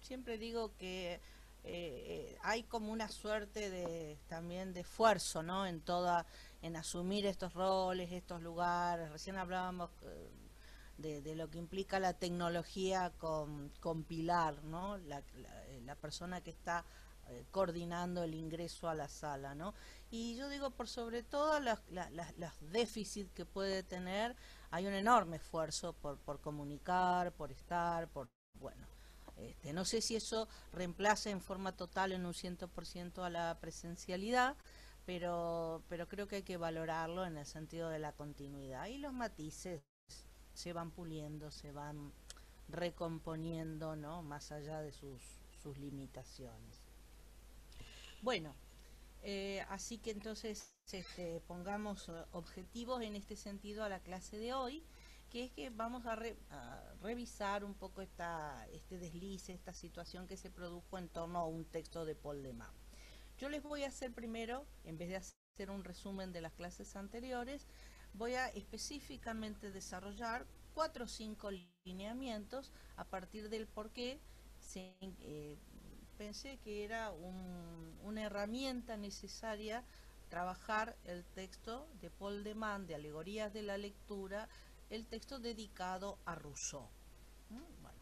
siempre digo que hay como una suerte de también de esfuerzo, ¿no? En asumir estos roles, estos lugares. Recién hablábamos de lo que implica la tecnología con Pilar, ¿no? La persona que está coordinando el ingreso a la sala, ¿no? Y yo digo, por sobre todo los déficits que puede tener, hay un enorme esfuerzo por comunicar, por estar, bueno, no sé si eso reemplaza en forma total en un 100% a la presencialidad, pero creo que hay que valorarlo en el sentido de la continuidad. Y los matices se van puliendo, se van recomponiendo, ¿no? Más allá de sus limitaciones. Bueno, así que entonces pongamos objetivos en este sentido a la clase de hoy, que es que vamos a revisar un poco este deslice, esta situación que se produjo en torno a un texto de Paul de Man. Yo les voy a hacer primero, en vez de hacer un resumen de las clases anteriores, voy a específicamente desarrollar 4 o 5 lineamientos a partir del por qué pensé que era una herramienta necesaria trabajar el texto de Paul de Man, de Alegorías de la Lectura, el texto dedicado a Rousseau. Bueno,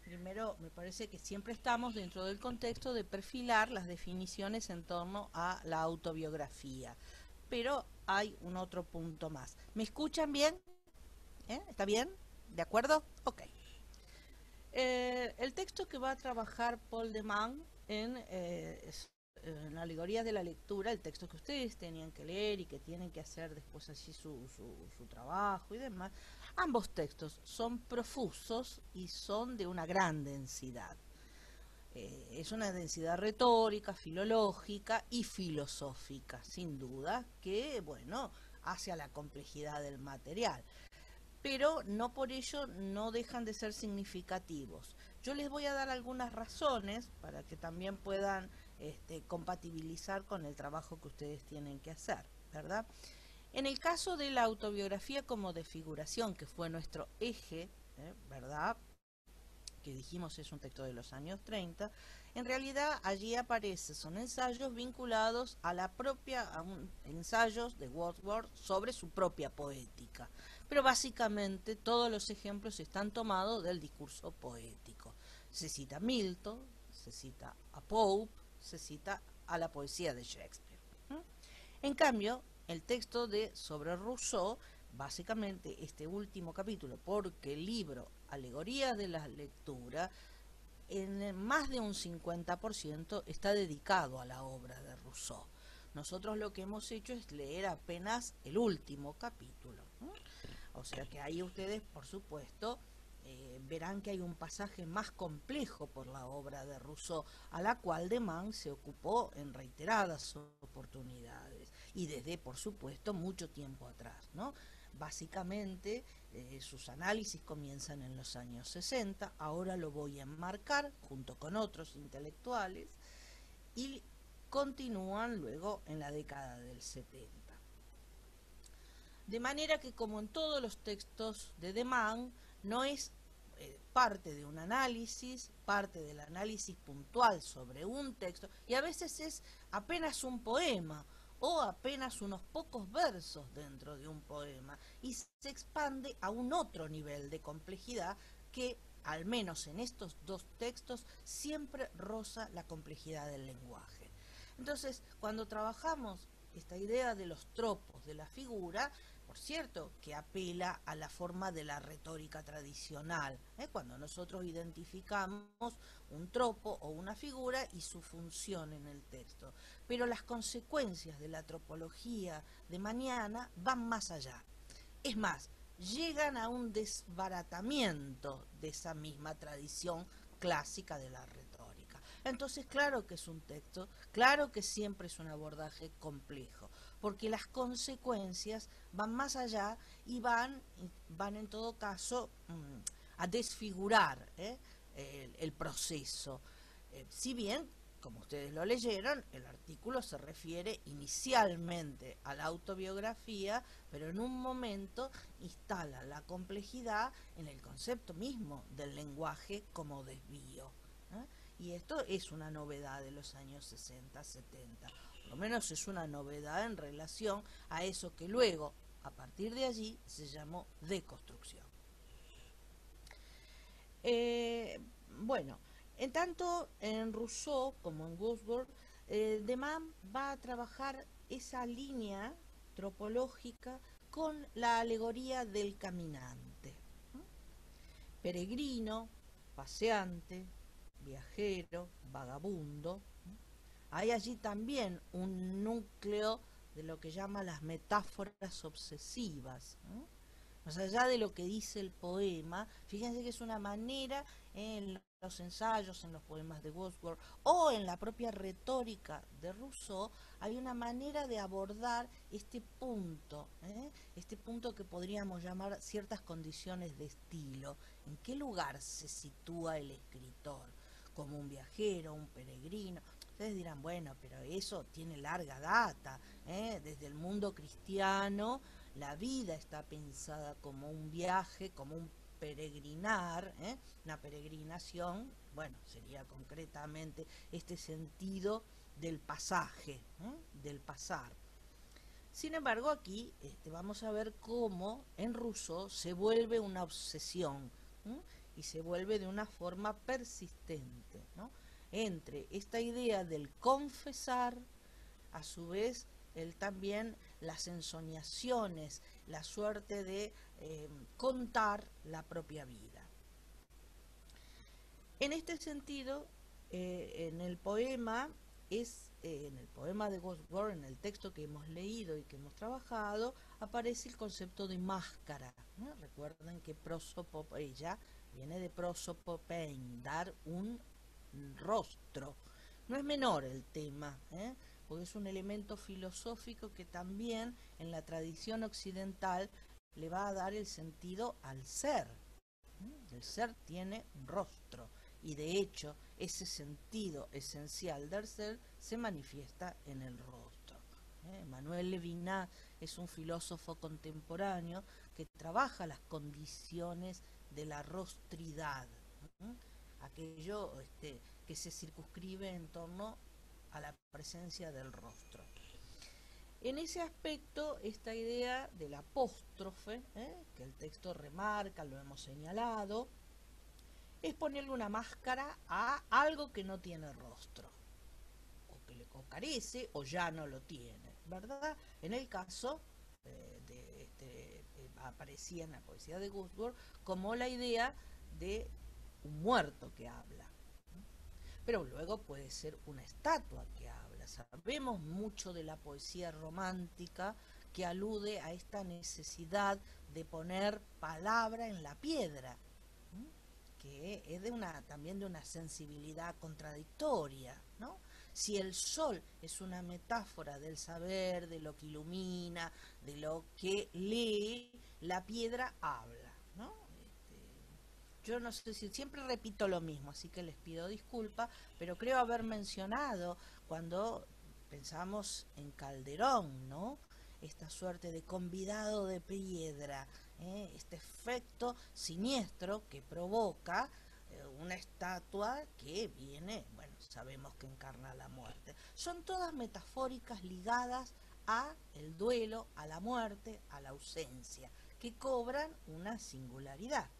primero, me parece que siempre estamos dentro del contexto de perfilar las definiciones en torno a la autobiografía, pero hay un otro punto más. ¿Me escuchan bien? ¿Está bien? ¿De acuerdo? Ok. El texto que va a trabajar Paul de Man en Alegorías de la Lectura, el texto que ustedes tenían que leer y que tienen que hacer después así su trabajo y demás, ambos textos son profusos y son de una gran densidad. Es una densidad retórica, filológica y filosófica, sin duda, que, bueno, hace a la complejidad del material, pero no por ello no dejan de ser significativos. Yo les voy a dar algunas razones para que también puedan compatibilizar con el trabajo que ustedes tienen que hacer, ¿verdad? En el caso de la autobiografía como desfiguración, que fue nuestro eje, ¿verdad? Que dijimos es un texto de los años 30, en realidad allí aparece, son ensayos vinculados a ensayos de Wordsworth sobre su propia poética. Pero básicamente todos los ejemplos están tomados del discurso poético. Se cita a Milton, se cita a Pope, se cita a la poesía de Shakespeare. En cambio, el texto de sobre Rousseau, básicamente este último capítulo, porque el libro Alegorías de la Lectura, en más de un 50% está dedicado a la obra de Rousseau. Nosotros lo que hemos hecho es leer apenas el último capítulo. O sea que ahí ustedes, por supuesto, verán que hay un pasaje más complejo por la obra de Rousseau, a la cual de Man se ocupó en reiteradas oportunidades y desde, por supuesto, mucho tiempo atrás, ¿no? Básicamente, sus análisis comienzan en los años 60, ahora lo voy a enmarcar junto con otros intelectuales y continúan luego en la década del 70. De manera que, como en todos los textos de Man, no es parte de un análisis, parte del análisis puntual sobre un texto, y a veces es apenas un poema o apenas unos pocos versos dentro de un poema, y se expande a un otro nivel de complejidad que, al menos en estos dos textos, siempre roza la complejidad del lenguaje. Entonces, cuando trabajamos esta idea de los tropos de la figura, por cierto, que apela a la forma de la retórica tradicional, cuando nosotros identificamos un tropo o una figura y su función en el texto. Pero las consecuencias de la tropología de mañana van más allá. Es más, llegan a un desbaratamiento de esa misma tradición clásica de la retórica. Entonces, claro que es un texto, claro que siempre es un abordaje complejo, porque las consecuencias van más allá y van en todo caso a desfigurar el proceso. Si bien como ustedes lo leyeron, el artículo se refiere inicialmente a la autobiografía, pero en un momento instala la complejidad en el concepto mismo del lenguaje como desvío. ¿Eh? Y esto es una novedad de los años 60, 70. Por lo menos es una novedad en relación a eso que luego, a partir de allí, se llamó deconstrucción. Eh, bueno, en tanto en Rousseau como en Wordsworth, de Man va a trabajar esa línea tropológica con la alegoría del caminante. ¿No? Peregrino, paseante, viajero, vagabundo. ¿No? Hay allí también un núcleo de lo que llama las metáforas obsesivas. ¿No? Más allá de lo que dice el poema, fíjense que es una manera en los ensayos, en los poemas de Wordsworth o en la propia retórica de Rousseau, hay una manera de abordar este punto que podríamos llamar ciertas condiciones de estilo. ¿En qué lugar se sitúa el escritor? ¿Como un viajero, un peregrino? Ustedes dirán, bueno, pero eso tiene larga data, desde el mundo cristiano. La vida está pensada como un viaje, como un peregrinar, una peregrinación, bueno, sería concretamente este sentido del pasaje, del pasar. Sin embargo, aquí vamos a ver cómo en Rousseau se vuelve una obsesión, y se vuelve de una forma persistente, ¿no? Entre esta idea del confesar, a su vez él también las ensoñaciones, la suerte de contar la propia vida. En este sentido, en el poema de Wordsworth, en el texto que hemos leído y que hemos trabajado, aparece el concepto de máscara, ¿no? Recuerden que ella viene de prosopopein, dar un rostro. No es menor el tema, porque es un elemento filosófico que también en la tradición occidental le va a dar el sentido al ser. El ser tiene un rostro y de hecho ese sentido esencial del ser se manifiesta en el rostro. Manuel Levinas es un filósofo contemporáneo que trabaja las condiciones de la rostridad, aquello que se circunscribe en torno a la presencia del rostro. En ese aspecto, esta idea del apóstrofe, que el texto remarca, lo hemos señalado, es ponerle una máscara a algo que no tiene rostro, o que le carece, o ya no lo tiene, ¿verdad? En el caso aparecía en la poesía de Wordsworth como la idea de un muerto que habla. Pero luego puede ser una estatua que habla. Sabemos mucho de la poesía romántica que alude a esta necesidad de poner palabra en la piedra, que es también de una sensibilidad contradictoria, ¿no? Si el sol es una metáfora del saber, de lo que ilumina, de lo que lee, la piedra habla, ¿no? Yo no sé si siempre repito lo mismo, así que les pido disculpas, pero creo haber mencionado cuando pensamos en Calderón, ¿no? Esta suerte de convidado de piedra, este efecto siniestro que provoca una estatua que viene, bueno, sabemos que encarna la muerte. Son todas metafóricas ligadas a el duelo, a la muerte, a la ausencia, que cobran una singularidad.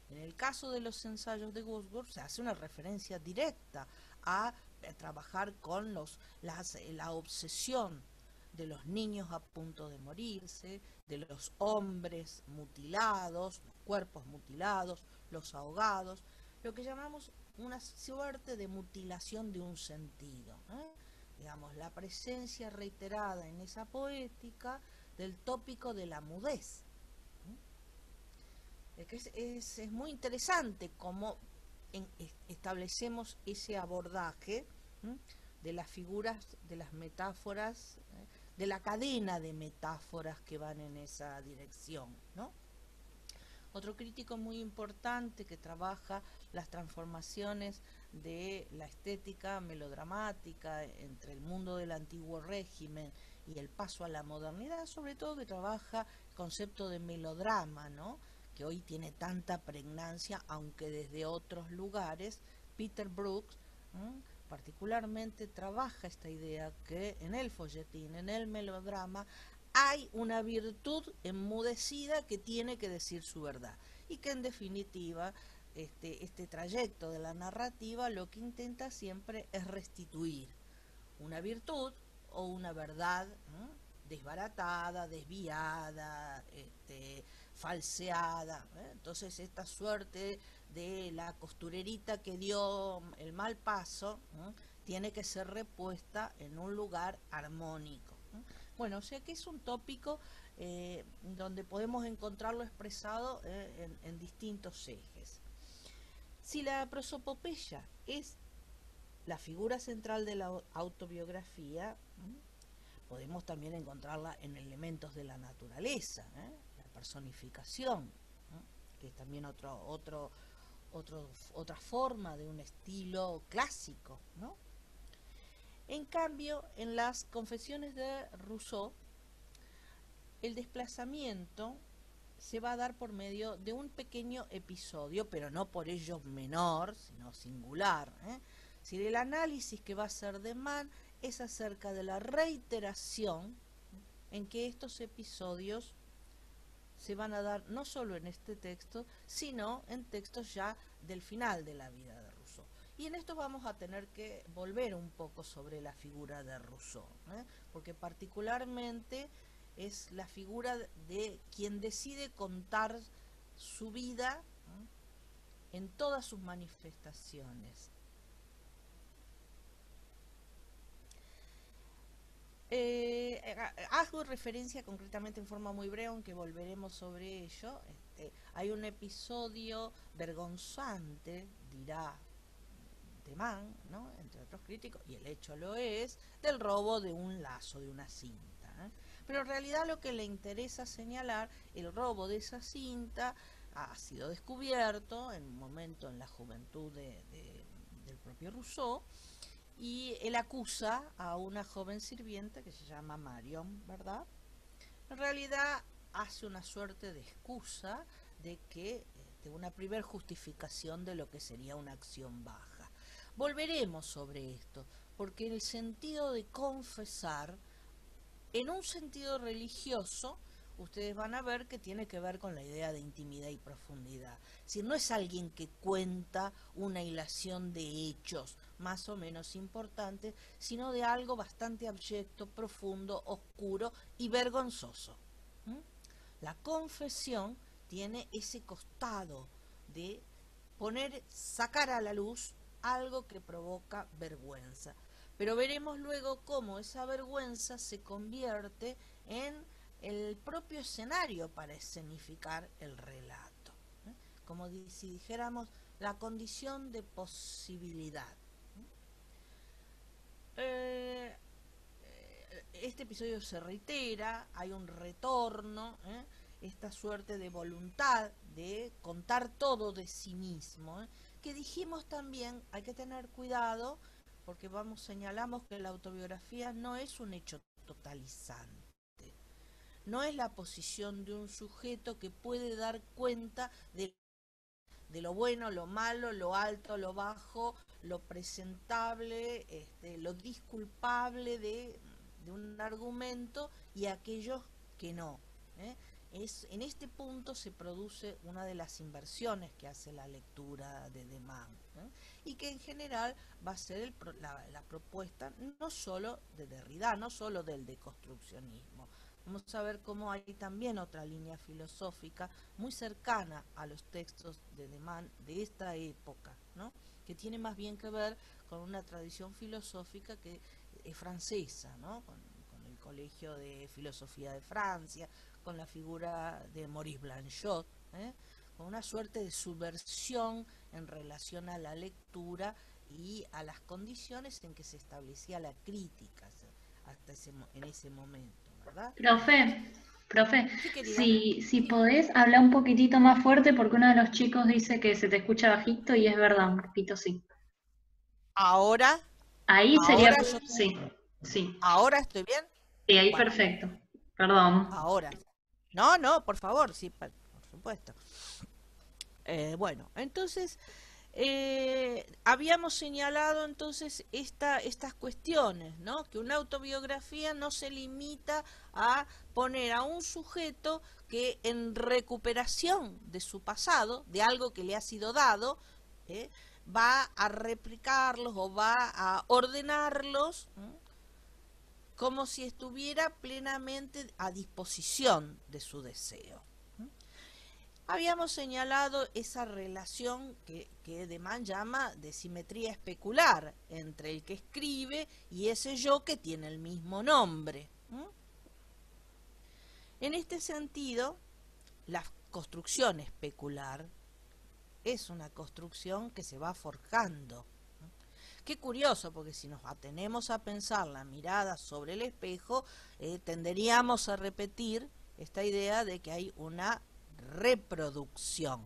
En el caso de los ensayos de Wordsworth se hace una referencia directa a trabajar con la obsesión de los niños a punto de morirse, de los hombres mutilados, los cuerpos mutilados, los ahogados, lo que llamamos una suerte de mutilación de un sentido. Digamos, la presencia reiterada en esa poética del tópico de la mudez. Es muy interesante cómo establecemos ese abordaje de las figuras, de las metáforas, de la cadena de metáforas que van en esa dirección, ¿no? Otro crítico muy importante que trabaja las transformaciones de la estética melodramática entre el mundo del antiguo régimen y el paso a la modernidad, sobre todo que trabaja el concepto de melodrama, ¿no? Que hoy tiene tanta pregnancia, aunque desde otros lugares. Peter Brooks particularmente trabaja esta idea que en el folletín, en el melodrama, hay una virtud enmudecida que tiene que decir su verdad y que en definitiva este trayecto de la narrativa lo que intenta siempre es restituir una virtud o una verdad, ¿no?, desbaratada, desviada, falseada. Entonces esta suerte de la costurerita que dio el mal paso, ¿no?, tiene que ser repuesta en un lugar armónico, ¿no? Bueno, o sea que es un tópico donde podemos encontrarlo expresado en distintos ejes. Si la prosopopeya es la figura central de la autobiografía, podemos también encontrarla en elementos de la naturaleza, la personificación, que es también otra forma de un estilo clásico, ¿no? En cambio, en las confesiones de Rousseau, el desplazamiento se va a dar por medio de un pequeño episodio, pero no por ello menor, sino singular. Si el análisis que va a hacer de Mann es acerca de la reiteración en que estos episodios se van a dar no solo en este texto, sino en textos ya del final de la vida de Rousseau. Y en esto vamos a tener que volver un poco sobre la figura de Rousseau, porque particularmente es la figura de quien decide contar su vida en todas sus manifestaciones. Hago referencia concretamente en forma muy breve, aunque volveremos sobre ello. Hay un episodio vergonzante, dirá de Mann, ¿no?, entre otros críticos, y el hecho lo es, del robo de un lazo, de una cinta. Pero en realidad lo que le interesa señalar, el robo de esa cinta ha sido descubierto en un momento en la juventud del propio Rousseau, y él acusa a una joven sirvienta que se llama Marion, ¿verdad? En realidad hace una suerte de excusa de que de una primer justificación de lo que sería una acción baja. Volveremos sobre esto, porque el sentido de confesar, en un sentido religioso, ustedes van a ver que tiene que ver con la idea de intimidad y profundidad. Si no es alguien que cuenta una hilación de hechos más o menos importantes, sino de algo bastante abyecto, profundo, oscuro y vergonzoso. La confesión tiene ese costado de sacar a la luz algo que provoca vergüenza. Pero veremos luego cómo esa vergüenza se convierte en el propio escenario para escenificar el relato, como si dijéramos la condición de posibilidad. Este episodio se reitera, hay un retorno, esta suerte de voluntad de contar todo de sí mismo, que dijimos también hay que tener cuidado porque señalamos que la autobiografía no es un hecho totalizante. No es la posición de un sujeto que puede dar cuenta de lo bueno, lo malo, lo alto, lo bajo, lo presentable, lo disculpable de un argumento y aquellos que no. En este punto se produce una de las inversiones que hace la lectura de Mann, y que en general va a ser la propuesta no solo de Derrida, no solo del deconstruccionismo. Vamos a ver cómo hay también otra línea filosófica muy cercana a los textos de Mann de esta época, ¿no?, que tiene más bien que ver con una tradición filosófica que es francesa, ¿no?, con el Colegio de Filosofía de Francia, con la figura de Maurice Blanchot, con una suerte de subversión en relación a la lectura y a las condiciones en que se establecía la crítica hasta en ese momento, ¿verdad? Profe, Sí, querida. si Sí. podés hablar un poquitito más fuerte porque uno de los chicos dice que se te escucha bajito y es verdad, un poquito sí. Ahora, Ahí sería, ahora yo, sí, sí, ahora estoy bien. sí, ahí Bueno, perfecto. Perdón. ahora. No, no, por favor, sí, por supuesto. Bueno, entonces habíamos señalado entonces estas cuestiones, ¿no? Que una autobiografía no se limita a poner a un sujeto que en recuperación de su pasado, de algo que le ha sido dado, ¿eh? Va a replicarlos o va a ordenarlos, ¿eh? Como si estuviera plenamente a disposición de su deseo. Habíamos señalado esa relación que Deman llama de simetría especular entre el que escribe y ese yo que tiene el mismo nombre. En este sentido, la construcción especular es una construcción que se va forjando. Qué curioso, porque si nos atenemos a pensar la mirada sobre el espejo, tenderíamos a repetir esta idea de que hay una reproducción.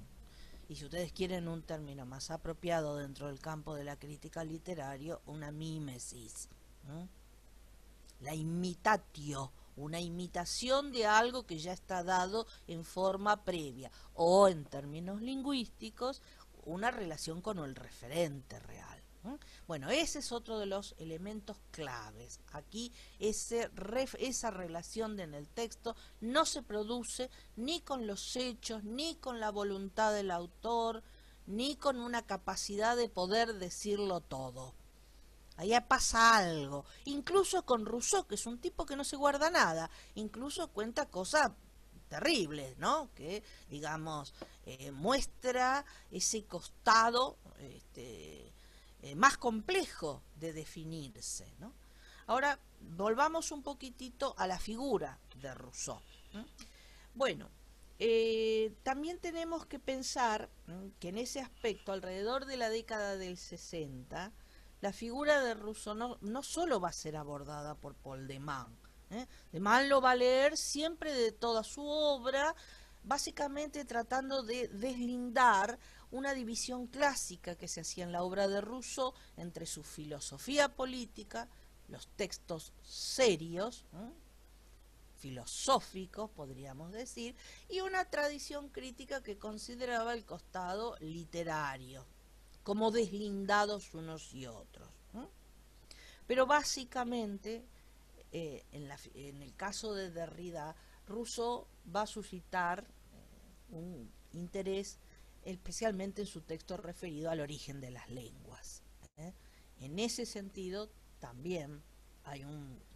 Y si ustedes quieren un término más apropiado dentro del campo de la crítica literaria, una mímesis. La imitatio, una imitación de algo que ya está dado en forma previa. O en términos lingüísticos, una relación con el referente real. Bueno, ese es otro de los elementos claves. Aquí esa relación en el texto no se produce ni con los hechos, ni con la voluntad del autor, ni con una capacidad de poder decirlo todo. Allá pasa algo. Incluso con Rousseau, que es un tipo que no se guarda nada, incluso cuenta cosas terribles, ¿no? Que, digamos, muestra ese costado más complejo de definirse, ¿no? Ahora, volvamos un poquitito a la figura de Rousseau. Bueno, también tenemos que pensar que en ese aspecto, alrededor de la década del 60, la figura de Rousseau no solo va a ser abordada por Paul de Man. De Man lo va a leer siempre de toda su obra, básicamente tratando de deslindar una división clásica que se hacía en la obra de Rousseau entre su filosofía política, los textos serios, filosóficos, podríamos decir, y una tradición crítica que consideraba el costado literario, como deslindados unos y otros. Pero básicamente, en el caso de Derrida, Rousseau va a suscitar un interés especialmente en su texto referido al origen de las lenguas. En ese sentido, también hay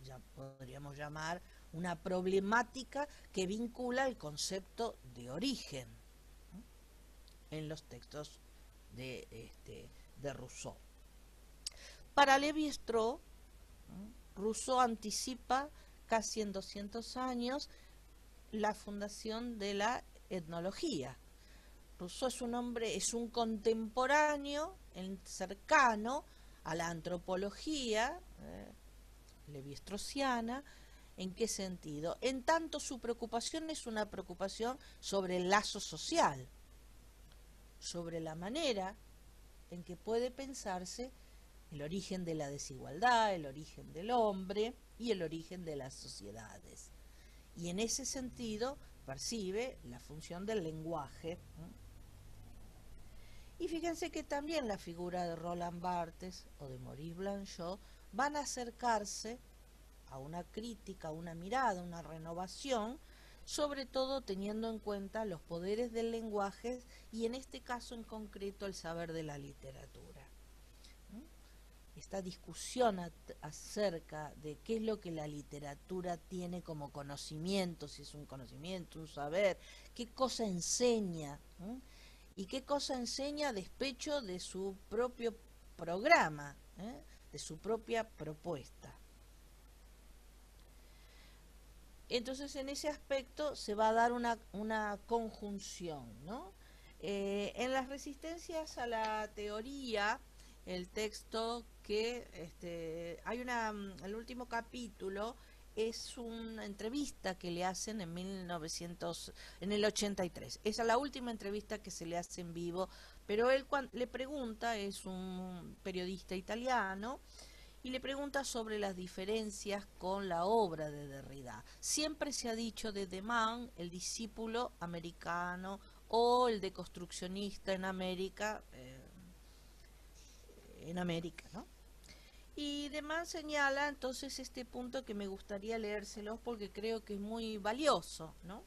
ya podríamos llamar, una problemática que vincula el concepto de origen en los textos de Rousseau. Para Lévi-Strauss, Rousseau anticipa casi en 200 años la fundación de la etnología. Rousseau es un hombre, es un contemporáneo cercano a la antropología levi-straussiana. ¿En qué sentido? En tanto su preocupación es una preocupación sobre el lazo social, sobre la manera en que puede pensarse el origen de la desigualdad, el origen del hombre y el origen de las sociedades. Y en ese sentido percibe la función del lenguaje. Y fíjense que también la figura de Roland Barthes o de Maurice Blanchot van a acercarse a una crítica, a una mirada, a una renovación, sobre todo teniendo en cuenta los poderes del lenguaje y en este caso en concreto el saber de la literatura. Esta discusión acerca de qué es lo que la literatura tiene como conocimiento, si es un conocimiento, un saber, qué cosa enseña, y qué cosa enseña a despecho de su propio programa, de su propia propuesta. Entonces en ese aspecto se va a dar una conjunción, ¿no? En las resistencias a la teoría, el texto que hay el último capítulo es una entrevista que le hacen en en el 83. Esa es la última entrevista que se le hace en vivo, pero él le pregunta, es un periodista italiano, y le pregunta sobre las diferencias con la obra de Derrida. Siempre se ha dicho de Deman, el discípulo americano o el deconstruccionista en América, ¿no? Y Deman señala entonces este punto que me gustaría leérselos porque creo que es muy valioso, ¿no?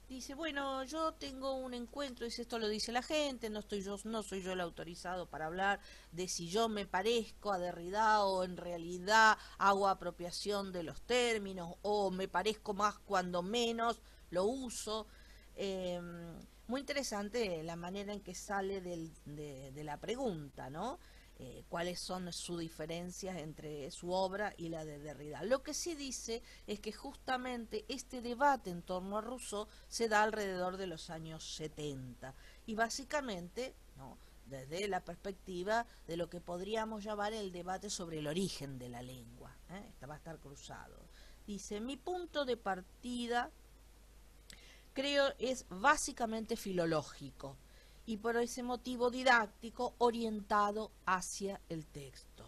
Dice, bueno, yo tengo un encuentro, dice, esto lo dice la gente, no soy yo el autorizado para hablar de si yo me parezco a Derrida o en realidad hago apropiación de los términos o me parezco más cuando menos lo uso. Eh, Muy interesante la manera en que sale de la pregunta, ¿no? Cuáles son sus diferencias entre su obra y la de Derrida. Lo que sí dice es que justamente este debate en torno a Rousseau se da alrededor de los años 70 y básicamente, ¿no?, desde la perspectiva de lo que podríamos llamar el debate sobre el origen de la lengua. Esta va a estar cruzado. Dice, mi punto de partida creo es básicamente filológico y por ese motivo didáctico orientado hacia el texto.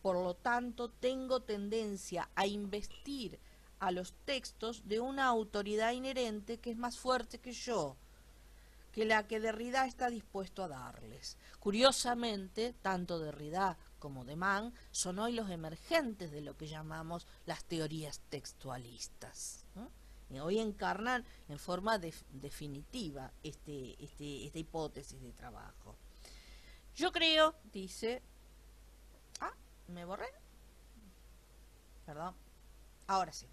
Por lo tanto, tengo tendencia a investir a los textos de una autoridad inherente que es más fuerte que yo, que la que Derrida está dispuesto a darles. Curiosamente, tanto Derrida como Deman son hoy los emergentes de lo que llamamos las teorías textualistas, ¿no? Y hoy encarnan en forma definitiva esta hipótesis de trabajo. Yo creo, dice, me borré, perdón, ahora sí,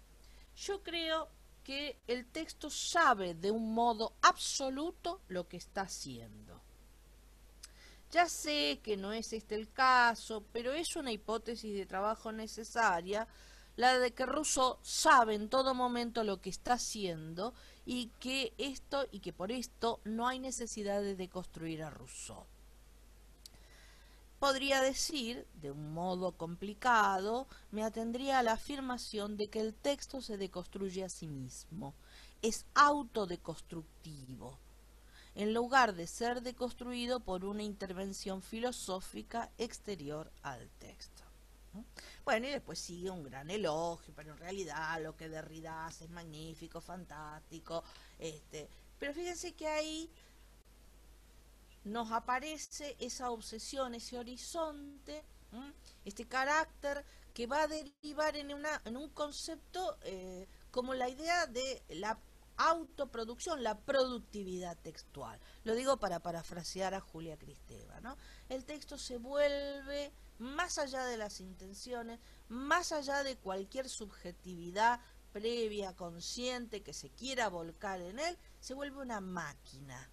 yo creo que el texto sabe de un modo absoluto lo que está haciendo. Ya sé que no es este el caso, pero es una hipótesis de trabajo necesaria, la de que Rousseau sabe en todo momento lo que está haciendo y que por esto no hay necesidad de deconstruir a Rousseau. Podría decir, de un modo complicado, me atendría a la afirmación de que el texto se deconstruye a sí mismo, es autodeconstructivo, en lugar de ser deconstruido por una intervención filosófica exterior al texto. Bueno, y después sigue un gran elogio, pero en realidad lo que Derrida hace es magnífico, fantástico, pero fíjense que ahí nos aparece esa obsesión, ese horizonte, este carácter que va a derivar en un concepto como la idea de la autoproducción, la productividad textual. Lo digo para parafrasear a Julia Kristeva, ¿no? El texto se vuelve, más allá de las intenciones, más allá de cualquier subjetividad previa, consciente, que se quiera volcar en él, se vuelve una máquina.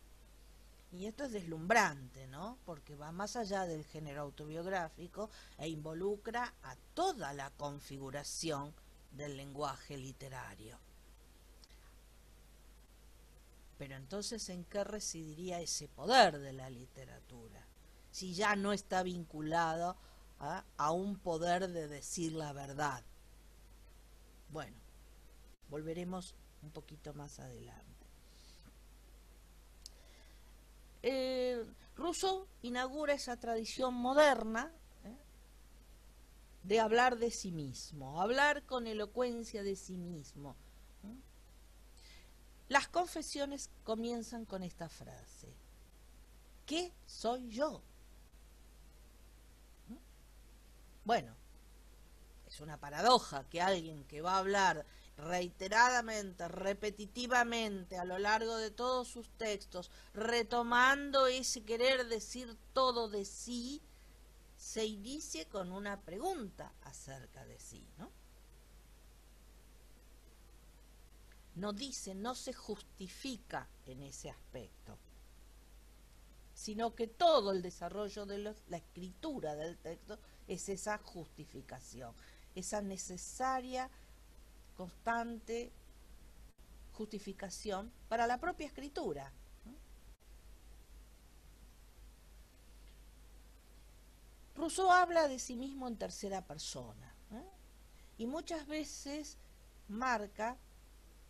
Y esto es deslumbrante, ¿no? Porque va más allá del género autobiográfico e involucra a toda la configuración del lenguaje literario. Pero entonces, ¿en qué residiría ese poder de la literatura? Si ya no está vinculado a un poder de decir la verdad. Bueno, volveremos un poquito más adelante. Rousseau inaugura esa tradición moderna de hablar de sí mismo, hablar con elocuencia de sí mismo. Las confesiones comienzan con esta frase: ¿qué soy yo? Bueno, es una paradoja que alguien que va a hablar reiteradamente, repetitivamente, a lo largo de todos sus textos, retomando ese querer decir todo de sí, se inicie con una pregunta acerca de sí, ¿no? No dice, no se justifica en ese aspecto, sino que todo el desarrollo de la escritura del texto es esa justificación, esa necesaria, constante justificación para la propia escritura. Rousseau habla de sí mismo en tercera persona, y muchas veces marca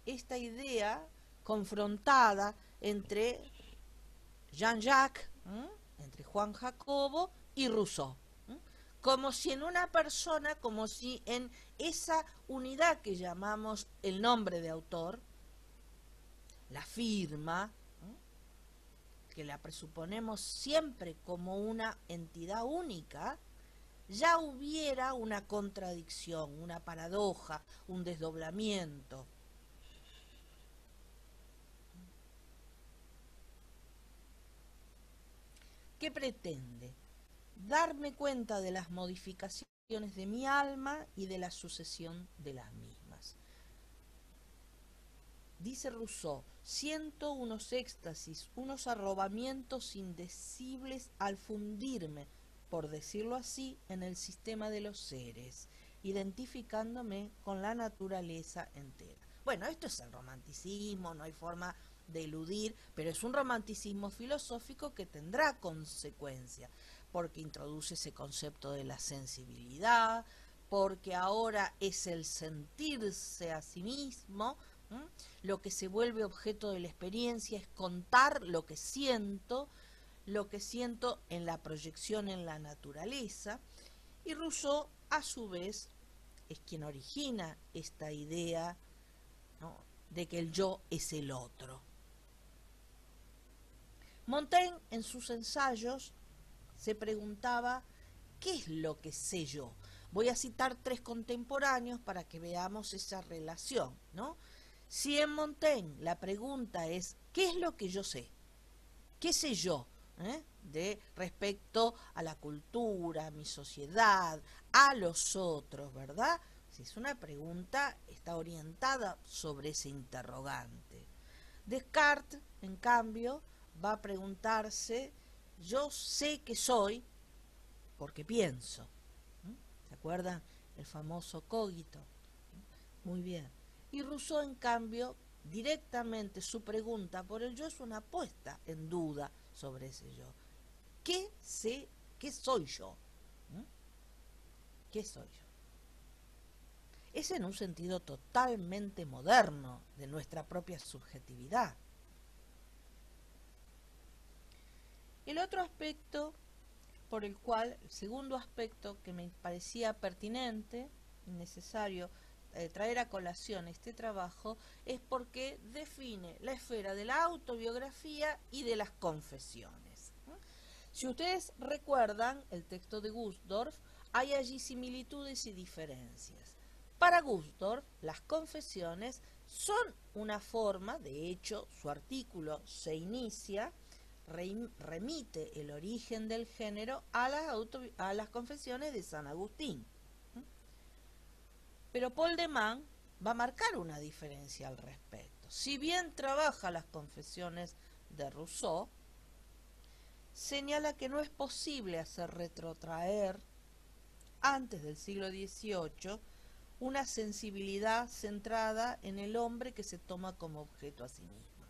esta idea confrontada entre Jean-Jacques, entre Juan Jacobo y Rousseau, como si en una persona, como si en esa unidad que llamamos el nombre de autor, la firma, que la presuponemos siempre como una entidad única, ya hubiera una contradicción, una paradoja, un desdoblamiento. ¿Qué pretende? Darme cuenta de las modificaciones de mi alma y de la sucesión de las mismas. Dice Rousseau, siento unos éxtasis, unos arrobamientos indecibles al fundirme, por decirlo así, en el sistema de los seres, identificándome con la naturaleza entera. Bueno, esto es el romanticismo, no hay forma de eludir, pero es un romanticismo filosófico que tendrá consecuencias, porque introduce ese concepto de la sensibilidad, porque ahora es el sentirse a sí mismo. Lo que se vuelve objeto de la experiencia es contar lo que siento en la proyección en la naturaleza, y Rousseau, a su vez, es quien origina esta idea, ¿no?, de que el yo es el otro. Montaigne, en sus ensayos, se preguntaba, ¿qué es lo que sé yo? Voy a citar 3 contemporáneos para que veamos esa relación, ¿no? Si en Montaigne la pregunta es, ¿qué es lo que yo sé? ¿Qué sé yo? De respecto a la cultura, a mi sociedad, a los otros, ¿verdad? Si es una pregunta, está orientada sobre ese interrogante. Descartes, en cambio, va a preguntarse, yo sé que soy porque pienso. ¿Se acuerdan? El famoso cogito. Muy bien. Y Rousseau, en cambio, directamente su pregunta por el yo es una puesta en duda sobre ese yo. ¿Qué sé? ¿Qué soy yo? ¿Qué soy yo? Es en un sentido totalmente moderno de nuestra propia subjetividad. El otro aspecto por el cual, el segundo aspecto que me parecía pertinente y necesario traer a colación este trabajo, es porque define la esfera de la autobiografía y de las confesiones. Si ustedes recuerdan el texto de Gusdorf, hay allí similitudes y diferencias. Para Gusdorf, las confesiones son una forma, de hecho, su artículo se inicia, remite el origen del género a las confesiones de San Agustín. Pero Paul de Man va a marcar una diferencia al respecto. Si bien trabaja las confesiones de Rousseau, señala que no es posible hacer retrotraer antes del siglo XVIII una sensibilidad centrada en el hombre que se toma como objeto a sí mismo.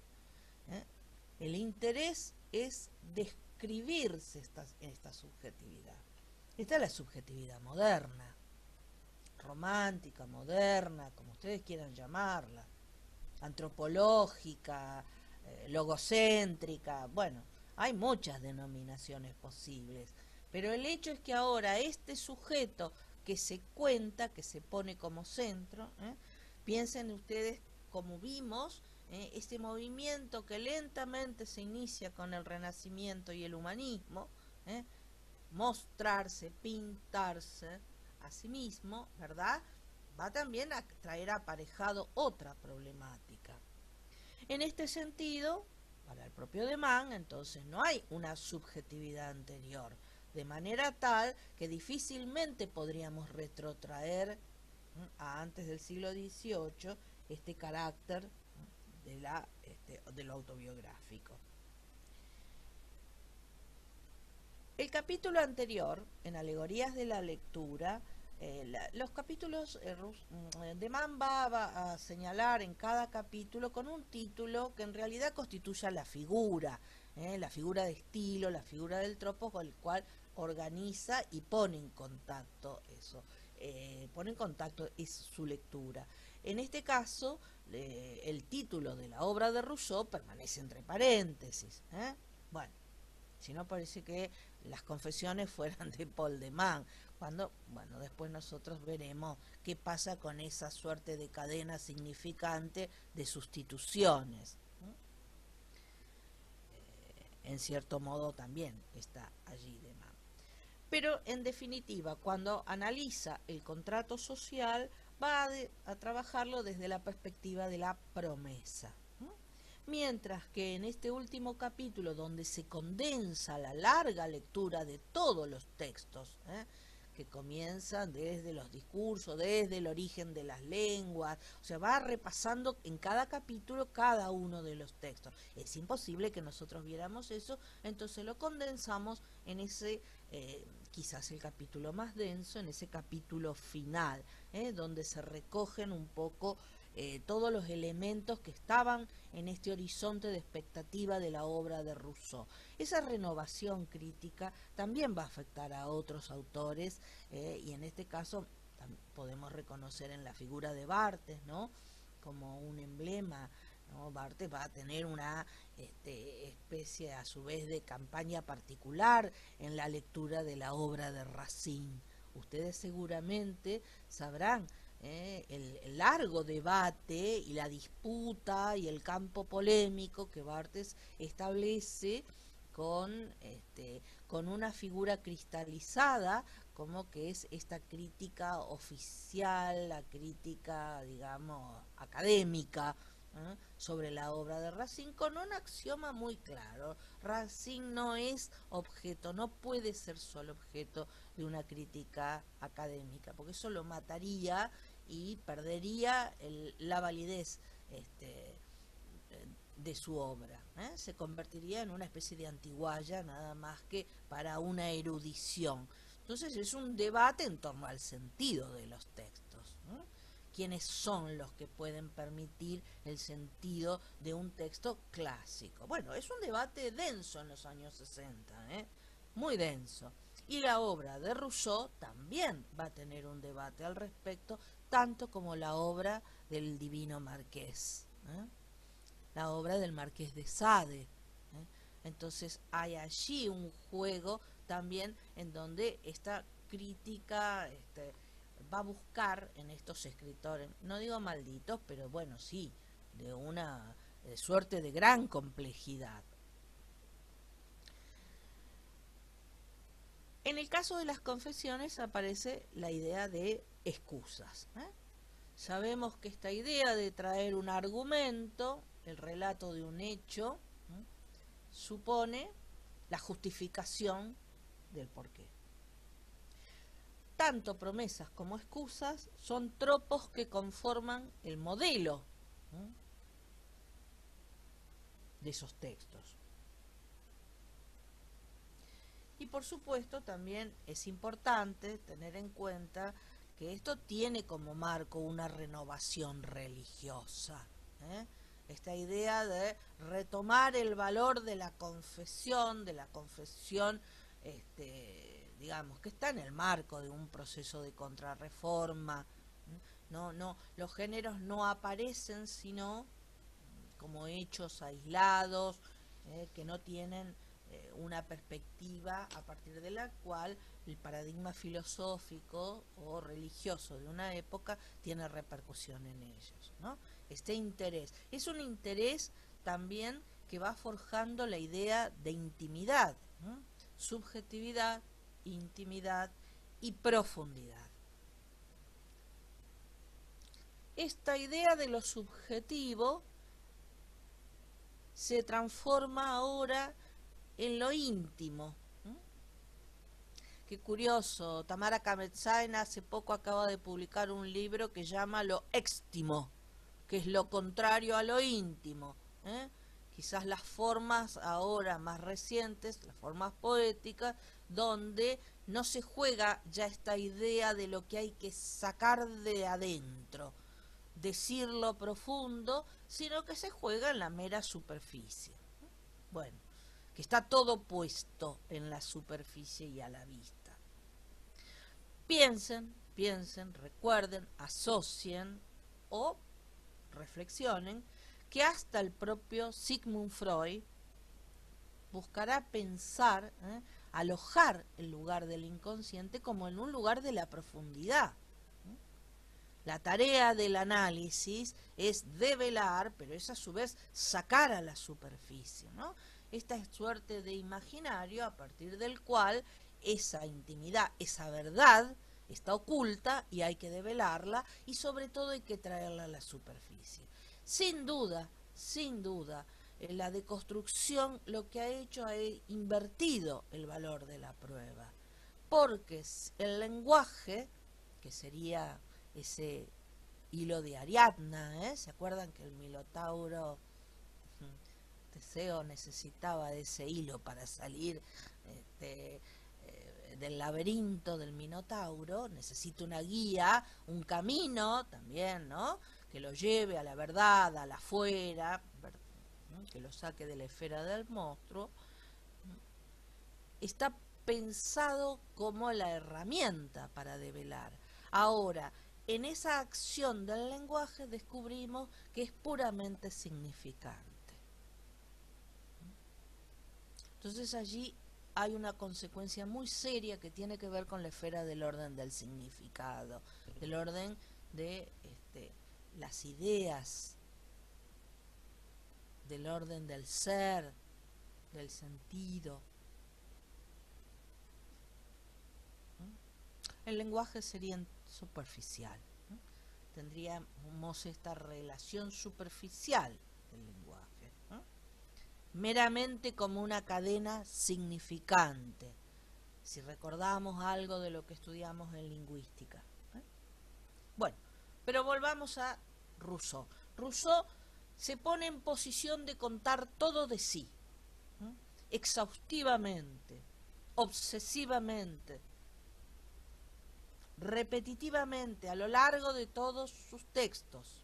El interés es describirse esta subjetividad. Esta es la subjetividad moderna, romántica, moderna, como ustedes quieran llamarla, antropológica, logocéntrica, bueno, hay muchas denominaciones posibles, pero el hecho es que ahora este sujeto que se cuenta, que se pone como centro, piensen ustedes como vimos, este movimiento que lentamente se inicia con el Renacimiento y el humanismo, mostrarse, pintarse a sí mismo, ¿verdad?, va también a traer aparejado otra problemática. En este sentido, para el propio de Man, entonces no hay una subjetividad anterior, de manera tal que difícilmente podríamos retrotraer a antes del siglo XVIII este carácter de lo autobiográfico. El capítulo anterior, en Alegorías de la Lectura, los capítulos de Man va a señalar en cada capítulo con un título que en realidad constituye la figura de estilo, la figura del tropo, con el cual organiza y pone en contacto eso. pone en contacto es su lectura. En este caso, el título de la obra de Rousseau permanece entre paréntesis. Bueno, si no parece que las confesiones fueran de Paul de Man, cuando, bueno, después nosotros veremos qué pasa con esa suerte de cadena significante de sustituciones. En cierto modo también está allí de Man. Pero en definitiva, cuando analiza el contrato social, va a trabajarlo desde la perspectiva de la promesa. Mientras que en este último capítulo, donde se condensa la larga lectura de todos los textos, que comienzan desde los discursos, desde el origen de las lenguas, o sea, va repasando en cada capítulo cada uno de los textos. Es imposible que nosotros viéramos eso, entonces lo condensamos en ese, quizás el capítulo más denso, en ese capítulo final, donde se recogen un poco todos los elementos que estaban en este horizonte de expectativa de la obra de Rousseau. Esa renovación crítica también va a afectar a otros autores, y en este caso podemos reconocer en la figura de Barthes, ¿no?, como un emblema, ¿no? Barthes va a tener una especie a su vez de campaña particular en la lectura de la obra de Racine. Ustedes seguramente sabrán el largo debate y la disputa y el campo polémico que Barthes establece con una figura cristalizada como que es esta crítica oficial, la crítica, digamos, académica, sobre la obra de Racine, con un axioma muy claro: Racine no es objeto, no puede ser solo objeto de una crítica académica, porque eso lo mataría y perdería la validez de su obra. Se convertiría en una especie de antiguaya, nada más que para una erudición. Entonces es un debate en torno al sentido de los textos. ¿Quiénes son los que pueden permitir el sentido de un texto clásico? Bueno, es un debate denso en los años 60, muy denso. Y la obra de Rousseau también va a tener un debate al respecto, tanto como la obra del Divino Marqués, la obra del Marqués de Sade. Entonces hay allí un juego también en donde esta crítica va a buscar en estos escritores, no digo malditos, pero bueno, sí, de una suerte de gran complejidad. En el caso de las confesiones aparece la idea de excusas. Sabemos que esta idea de traer un argumento, el relato de un hecho, supone la justificación del porqué. Tanto promesas como excusas son tropos que conforman el modelo de esos textos. Y por supuesto también es importante tener en cuenta que esto tiene como marco una renovación religiosa. Esta idea de retomar el valor de la confesión, digamos, que está en el marco de un proceso de contrarreforma. No, los géneros no aparecen sino como hechos aislados, que no tienen una perspectiva a partir de la cual el paradigma filosófico o religioso de una época tiene repercusión en ellos, ¿no? Este interés es un interés también que va forjando la idea de intimidad, subjetividad, intimidad y profundidad. Esta idea de lo subjetivo se transforma ahora en lo íntimo. Qué curioso, Tamara Kametzain hace poco acaba de publicar un libro que llama Lo Éxtimo, que es lo contrario a lo íntimo. Quizás las formas ahora más recientes, las formas poéticas, donde no se juega ya esta idea de lo que hay que sacar de adentro, decir lo profundo, sino que se juega en la mera superficie. Bueno, que está todo puesto en la superficie y a la vista. Piensen piensen, recuerden, asocien o reflexionen que hasta el propio Sigmund Freud buscará pensar, alojar el lugar del inconsciente como en un lugar de la profundidad. La tarea del análisis es develar, pero es a su vez sacar a la superficie, ¿no? Esta suerte de imaginario a partir del cual esa intimidad, esa verdad está oculta y hay que develarla y sobre todo hay que traerla a la superficie. Sin duda, la deconstrucción lo que ha hecho ha invertido el valor de la prueba, porque el lenguaje, que sería ese hilo de Ariadna, ¿se acuerdan que el Minotauro, Teseo necesitaba de ese hilo para salir del laberinto del Minotauro? Necesita una guía, un camino también, ¿no? Que lo lleve a la verdad, a la afuera, que lo saque de la esfera del monstruo. Está pensado como la herramienta para develar. Ahora, en esa acción del lenguaje descubrimos que es puramente significante. Entonces allí hay una consecuencia muy seria que tiene que ver con la esfera del orden del significado, del orden de las ideas, del orden del ser, del sentido. El lenguaje sería superficial, ¿no? Tendríamos esta relación superficial del lenguaje, ¿no? Meramente como una cadena significante, si recordamos algo de lo que estudiamos en lingüística, ¿eh? Bueno, pero volvamos a Rousseau. Rousseau se pone en posición de contar todo de sí, ¿eh? Exhaustivamente, obsesivamente, repetitivamente a lo largo de todos sus textos.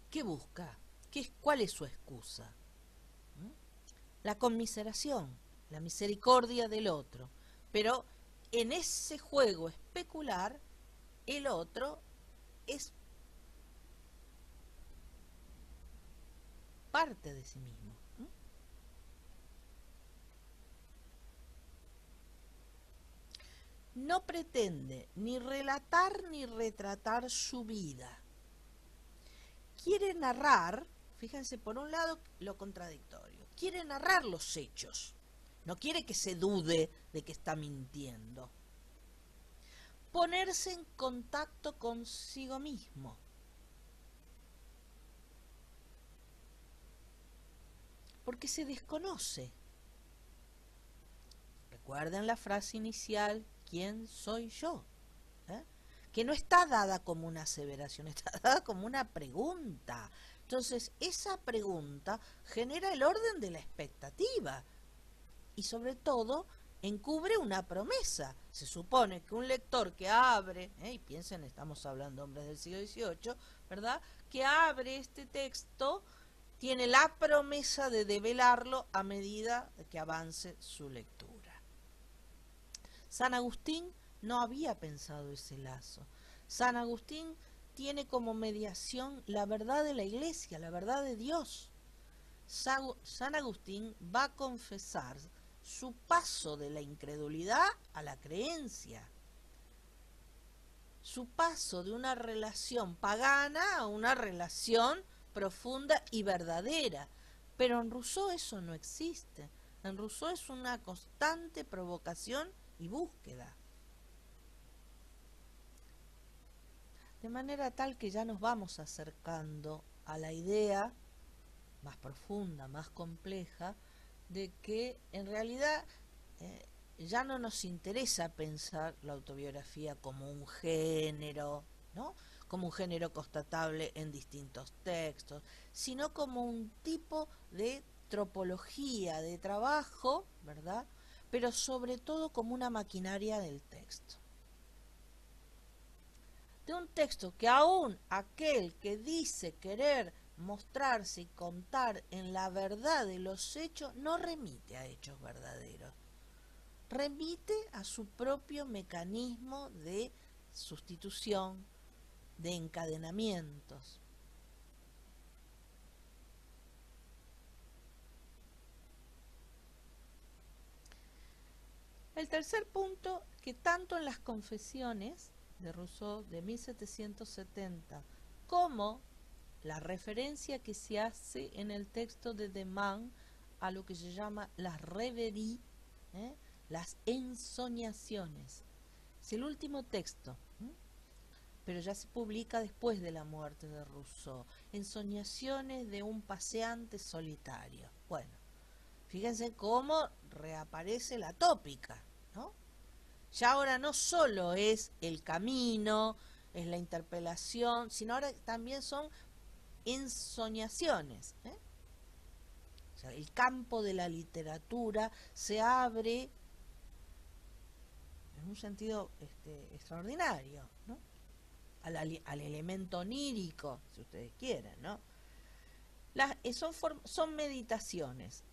¿Qué busca? ¿Cuál es su excusa? La conmiseración, la misericordia del otro. Pero en ese juego especular, el otro es parte de sí mismo. No pretende ni relatar ni retratar su vida. Quiere narrar, fíjense, por un lado lo contradictorio, quiere narrar los hechos, no quiere que se dude de que está mintiendo. Ponerse en contacto consigo mismo. Porque se desconoce. Recuerden la frase inicial, ¿quién soy yo? Que no está dada como una aseveración, está dada como una pregunta. Entonces, esa pregunta genera el orden de la expectativa y sobre todo encubre una promesa. Se supone que un lector que abre, y piensen, estamos hablando de hombres del siglo XVIII, ¿verdad? Que abre este texto, tiene la promesa de develarlo a medida que avance su lectura. San Agustín no había pensado ese lazo. San Agustín tiene como mediación la verdad de la Iglesia, la verdad de Dios. San Agustín va a confesar su paso de la incredulidad a la creencia, su paso de una relación pagana a una relación profunda y verdadera. Pero en Rousseau eso no existe. En Rousseau es una constante provocación y búsqueda. De manera tal que ya nos vamos acercando a la idea más profunda, más compleja, de que en realidad ya no nos interesa pensar la autobiografía como un género, ¿no? Como un género constatable en distintos textos, sino como un tipo de tropología de trabajo, ¿verdad? Pero sobre todo como una maquinaria del texto. De un texto que aún aquel que dice querer mostrarse y contar en la verdad de los hechos no remite a hechos verdaderos, remite a su propio mecanismo de sustitución, de encadenamientos. El tercer punto, que tanto en las confesiones de Rousseau de 1770 como la referencia que se hace en el texto de Deman a lo que se llama las rêveries, las ensoñaciones. Es el último texto, pero ya se publica después de la muerte de Rousseau. Ensoñaciones de un paseante solitario. Bueno, fíjense cómo reaparece la tópica, ¿no? Ya ahora no solo es el camino, es la interpelación, sino ahora también son ensoñaciones. O sea, el campo de la literatura se abre en un sentido extraordinario, ¿no? Al elemento onírico, si ustedes quieren, ¿no? Son meditaciones,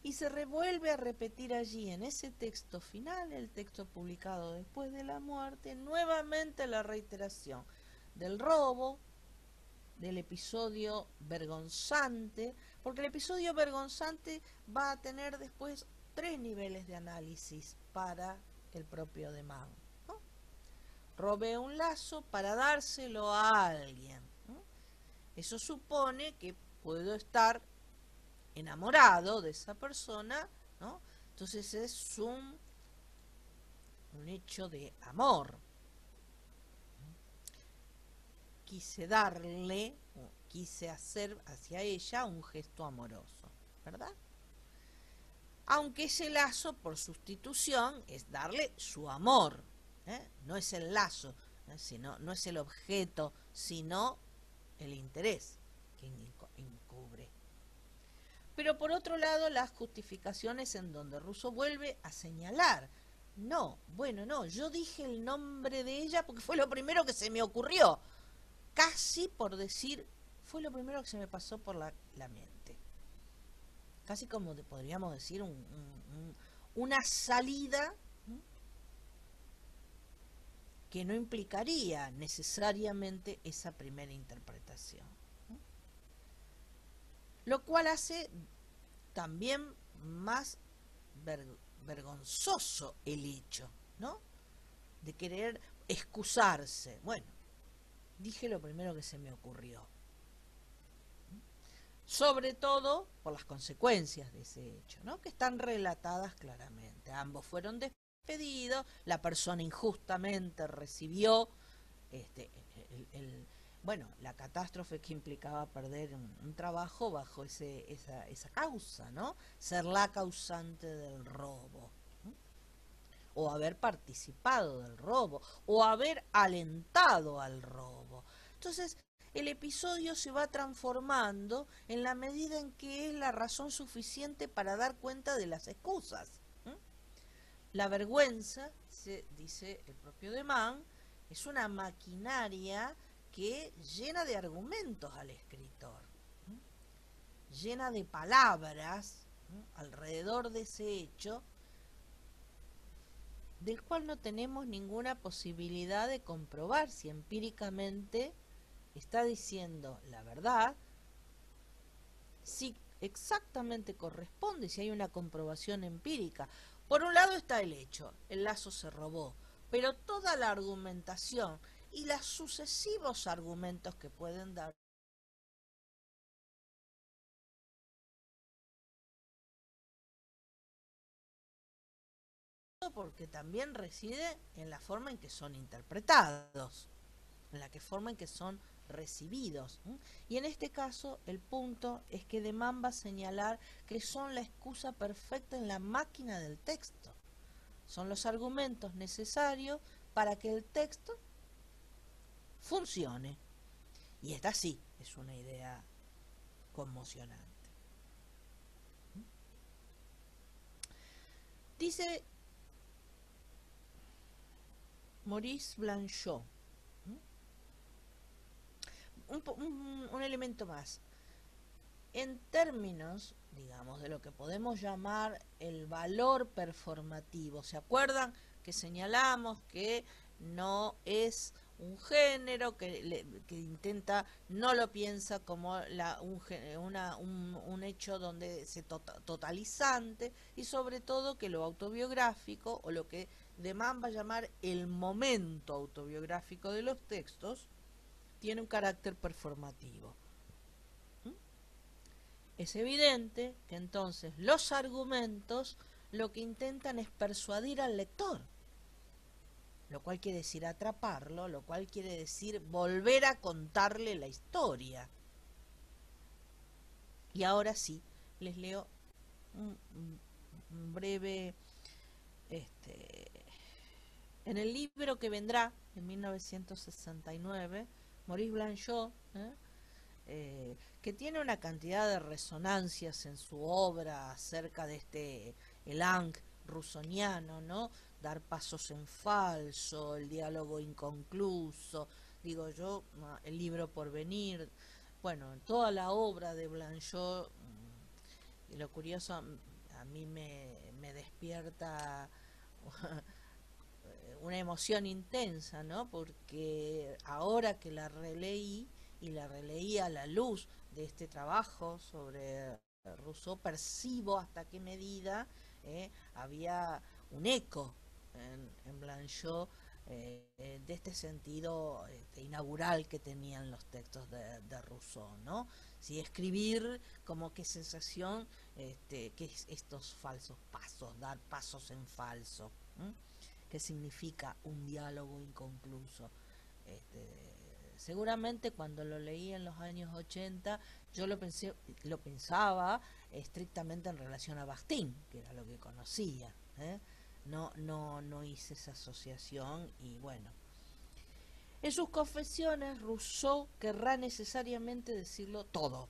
y se revuelve a repetir allí en ese texto final, el texto publicado después de la muerte, nuevamente la reiteración del robo, del episodio vergonzante, porque el episodio vergonzante va a tener después 3 niveles de análisis para el propio Deman, ¿no? Robé un lazo para dárselo a alguien, ¿no? Eso supone que puedo estar enamorado de esa persona, ¿no? Entonces es un hecho de amor. Quise darle, quise hacer hacia ella un gesto amoroso, ¿verdad? Aunque ese lazo, por sustitución, es darle su amor, no es el lazo, sino, no es el objeto, sino el interés que encubre. Pero por otro lado, las justificaciones en donde Rousseau vuelve a señalar, no, bueno, no, yo dije el nombre de ella porque fue lo primero que se me ocurrió, casi por decir, fue lo primero que se me pasó por la mente. Casi como podríamos decir una salida que no implicaría necesariamente esa primera interpretación. Lo cual hace también más vergonzoso el hecho, ¿no? De querer excusarse. Bueno, dije lo primero que se me ocurrió. Sobre todo por las consecuencias de ese hecho, ¿no? Que están relatadas claramente. Ambos fueron despedidos, la persona injustamente recibió la catástrofe que implicaba perder un trabajo bajo esa causa, ¿no? Ser la causante del robo, ¿no? O haber participado del robo, o haber alentado al robo. Entonces, el episodio se va transformando en la medida en que es la razón suficiente para dar cuenta de las excusas. La vergüenza, dice el propio Deman, es una maquinaria que llena de argumentos al escritor, llena de palabras alrededor de ese hecho, del cual no tenemos ninguna posibilidad de comprobar si empíricamente está diciendo la verdad, si exactamente corresponde, si hay una comprobación empírica. Por un lado está el hecho, el lazo se robó, pero toda la argumentación y los sucesivos argumentos que pueden dar porque también reside en la forma en que son interpretados, en la forma en que son recibidos. Y en este caso el punto es que Deman va a señalar que son la excusa perfecta en la máquina del texto. Son los argumentos necesarios para que el texto funcione. Y esta sí es una idea conmocionante. Dice Maurice Blanchot, un elemento más. En términos, digamos, de lo que podemos llamar el valor performativo, ¿se acuerdan que señalamos que no es un género, que intenta, no lo piensa como un hecho donde se totalizante, y sobre todo que lo autobiográfico, o lo que Deman va a llamar el momento autobiográfico de los textos, tiene un carácter performativo? Es evidente que entonces los argumentos lo que intentan es persuadir al lector, lo cual quiere decir atraparlo, lo cual quiere decir volver a contarle la historia. Y ahora sí, les leo un breve... en el libro que vendrá, en 1969, Maurice Blanchot, que tiene una cantidad de resonancias en su obra acerca de este elan rusoniano, ¿no? Dar pasos en falso, el diálogo inconcluso, digo yo, el libro por venir, bueno, toda la obra de Blanchot. Y lo curioso, a mí me despierta una emoción intensa, ¿no? Porque ahora que la releí, y la releí a la luz de este trabajo sobre Rousseau, percibo hasta qué medida había un eco en Blanchot, de este sentido inaugural que tenían los textos de Rousseau, ¿no? Si escribir, como qué sensación, que es estos falsos pasos, dar pasos en falso, ¿qué significa un diálogo inconcluso? Seguramente cuando lo leí en los años 80, yo lo pensaba estrictamente en relación a Bakhtin, que era lo que conocía, no hice esa asociación. Y bueno, en sus confesiones Rousseau querrá necesariamente decirlo todo.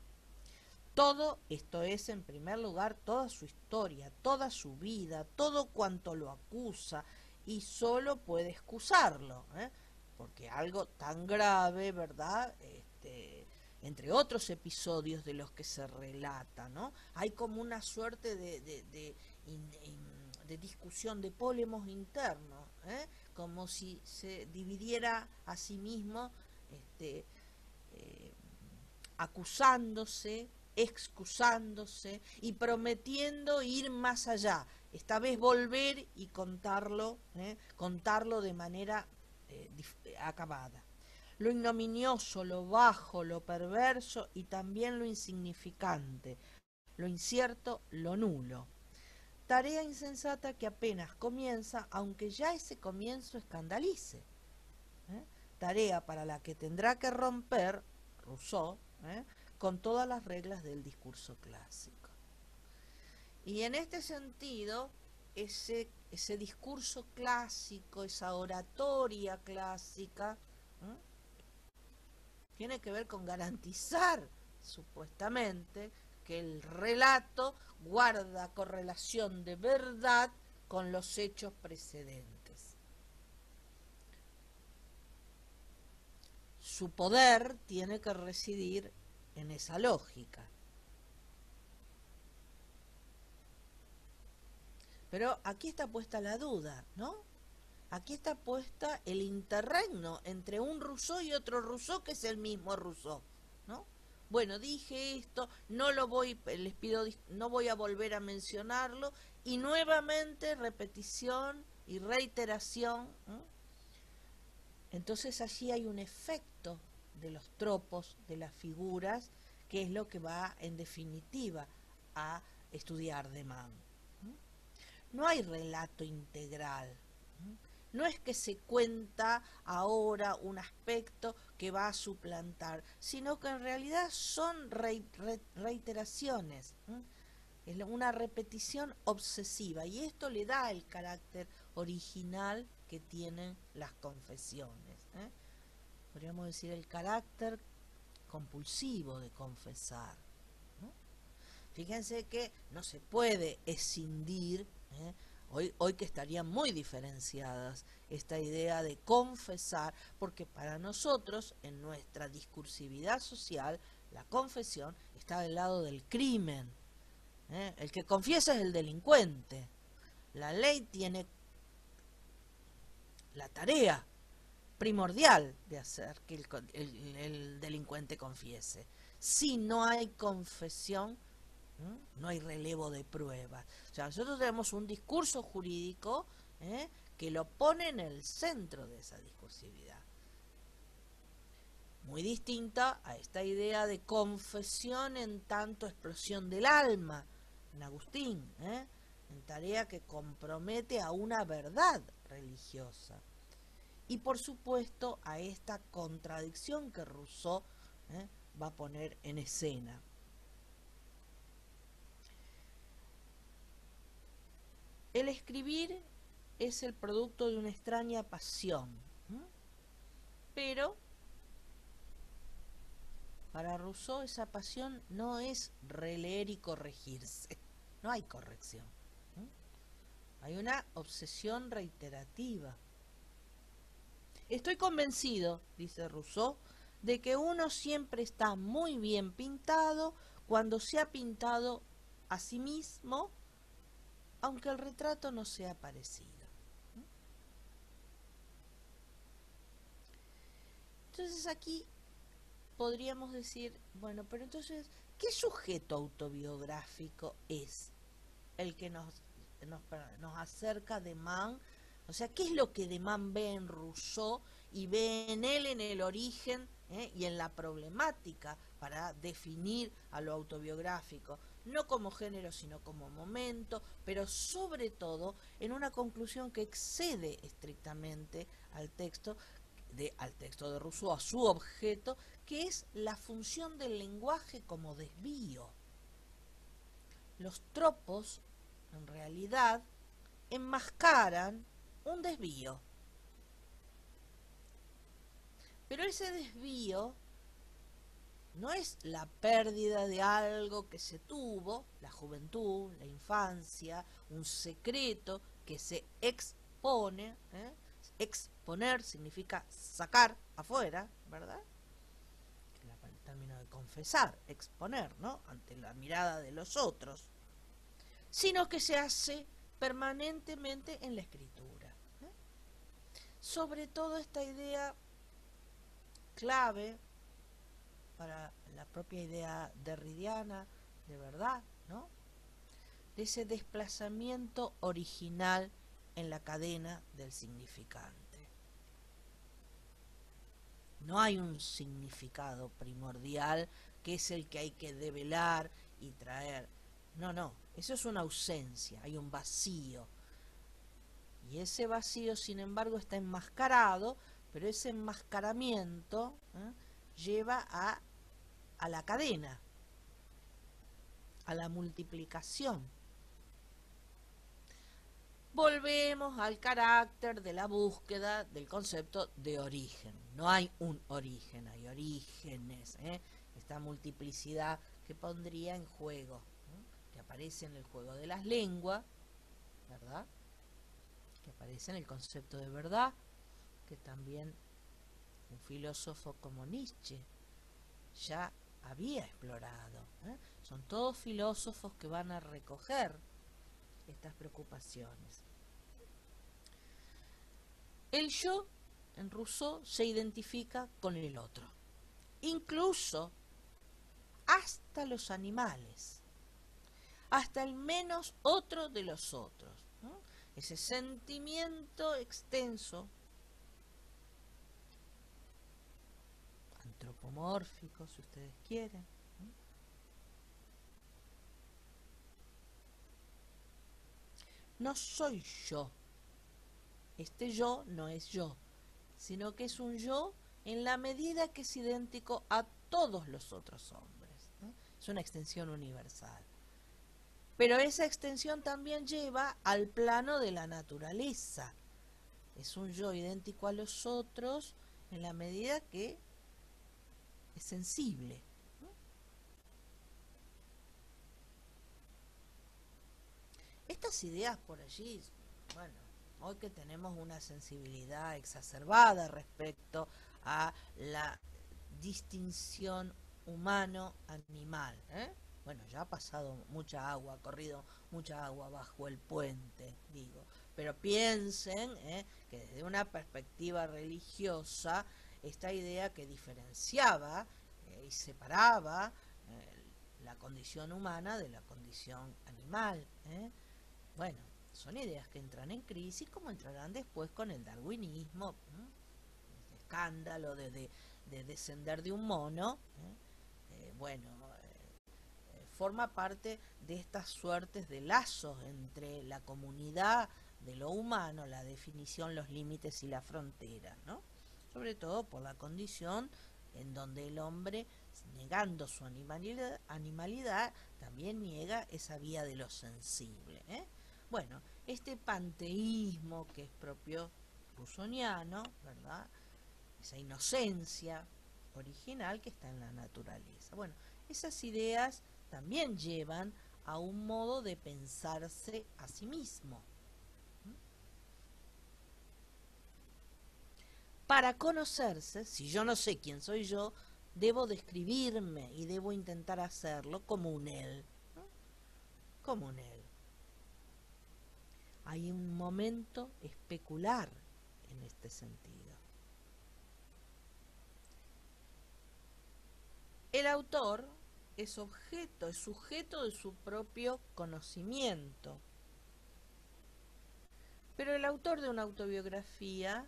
Todo, esto es, en primer lugar, toda su historia, toda su vida, todo cuanto lo acusa, y solo puede excusarlo, porque algo tan grave, ¿verdad? Entre otros episodios de los que se relata, ¿no? Hay como una suerte de discusión, de pólemos internos, como si se dividiera a sí mismo, acusándose, excusándose y prometiendo ir más allá, esta vez volver y contarlo de manera acabada. Lo ignominioso, lo bajo, lo perverso, y también lo insignificante, lo incierto, lo nulo. Tarea insensata que apenas comienza, aunque ya ese comienzo escandalice. Tarea para la que tendrá que romper Rousseau con todas las reglas del discurso clásico. Y en este sentido, ese discurso clásico, esa oratoria clásica, tiene que ver con garantizar, supuestamente, que el relato guarda correlación de verdad con los hechos precedentes. Su poder tiene que residir en esa lógica. Pero aquí está puesta la duda, ¿no? Aquí está puesta el interregno entre un Rousseau y otro Rousseau, que es el mismo Rousseau, ¿no? Bueno, dije esto, les pido, no voy a volver a mencionarlo, y nuevamente repetición y reiteración. Entonces allí hay un efecto de los tropos, de las figuras, que es lo que va en definitiva a estudiar Deman. No hay relato integral. No es que se cuenta ahora un aspecto que va a suplantar, sino que en realidad son reiteraciones. Es una repetición obsesiva, y esto le da el carácter original que tienen las confesiones. Podríamos decir el carácter compulsivo de confesar. Fíjense que no se puede escindir Hoy que estarían muy diferenciadas esta idea de confesar, porque para nosotros, en nuestra discursividad social, la confesión está del lado del crimen. El que confiesa es el delincuente. La ley tiene la tarea primordial de hacer que el delincuente confiese. Si no hay confesión, no hay relevo de pruebas. O sea, nosotros tenemos un discurso jurídico que lo pone en el centro de esa discursividad. Muy distinta a esta idea de confesión en tanto explosión del alma, en Agustín, en tarea que compromete a una verdad religiosa. Y por supuesto a esta contradicción que Rousseau va a poner en escena. El escribir es el producto de una extraña pasión, pero para Rousseau esa pasión no es releer y corregirse, no hay corrección, hay una obsesión reiterativa. Estoy convencido, dice Rousseau, de que uno siempre está muy bien pintado cuando se ha pintado a sí mismo, aunque el retrato no sea parecido. Entonces aquí podríamos decir, bueno, pero entonces, ¿qué sujeto autobiográfico es el que nos acerca de Man? O sea, ¿qué es lo que de Man ve en Rousseau y ve en él en el origen y en la problemática para definir a lo autobiográfico? No como género, sino como momento, pero sobre todo en una conclusión que excede estrictamente al texto de Rousseau, a su objeto, que es la función del lenguaje como desvío. Los tropos, en realidad, enmascaran un desvío. Pero ese desvío no es la pérdida de algo que se tuvo, la juventud, la infancia, un secreto que se expone. Exponer significa sacar afuera, ¿verdad? El término de confesar, exponer, ¿no? Ante la mirada de los otros. Sino que se hace permanentemente en la escritura. Sobre todo esta idea clave para la propia idea derridiana de verdad, ¿no? De ese desplazamiento original en la cadena del significante. No hay un significado primordial que es el que hay que develar y traer. No, eso es una ausencia, hay un vacío. Y ese vacío, sin embargo, está enmascarado, pero ese enmascaramiento lleva a la cadena, a la multiplicación. Volvemos al carácter de la búsqueda del concepto de origen. No hay un origen, hay orígenes. Esta multiplicidad que pondría en juego, que aparece en el juego de las lenguas, ¿verdad? Que aparece en el concepto de verdad, que también un filósofo como Nietzsche ya había explorado. Son todos filósofos que van a recoger estas preocupaciones. El yo en Rousseau se identifica con el otro, incluso hasta los animales, hasta el menos otro de los otros, ¿no? Ese sentimiento extenso, antropomórfico si ustedes quieren, no soy yo. Este yo no es yo, sino que es un yo en la medida que es idéntico a todos los otros hombres. Es una extensión universal. Pero esa extensión también lleva al plano de la naturaleza. Es un yo idéntico a los otros en la medida que es sensible. Estas ideas por allí bueno, hoy que tenemos una sensibilidad exacerbada respecto a la distinción humano-animal, ¿eh? Bueno, ya ha pasado mucha agua, ha corrido mucha agua bajo el puente, digo. Pero piensen, que desde una perspectiva religiosa, esta idea que diferenciaba y separaba la condición humana de la condición animal, bueno, son ideas que entran en crisis como entrarán después con el darwinismo, este escándalo de descender de un mono, bueno, forma parte de estas suertes de lazos entre la comunidad de lo humano, la definición, los límites y la frontera, ¿no? Sobre todo por la condición en donde el hombre, negando su animalidad, también niega esa vía de lo sensible, ¿eh? Bueno, este panteísmo que es propio rusoniano, ¿verdad? Esa inocencia original que está en la naturaleza. Bueno, esas ideas también llevan a un modo de pensarse a sí mismo. Para conocerse, si yo no sé quién soy yo, debo describirme y debo intentar hacerlo como un él, ¿no? Como un él. Hay un momento especular en este sentido. El autor es objeto, es sujeto de su propio conocimiento. Pero el autor de una autobiografía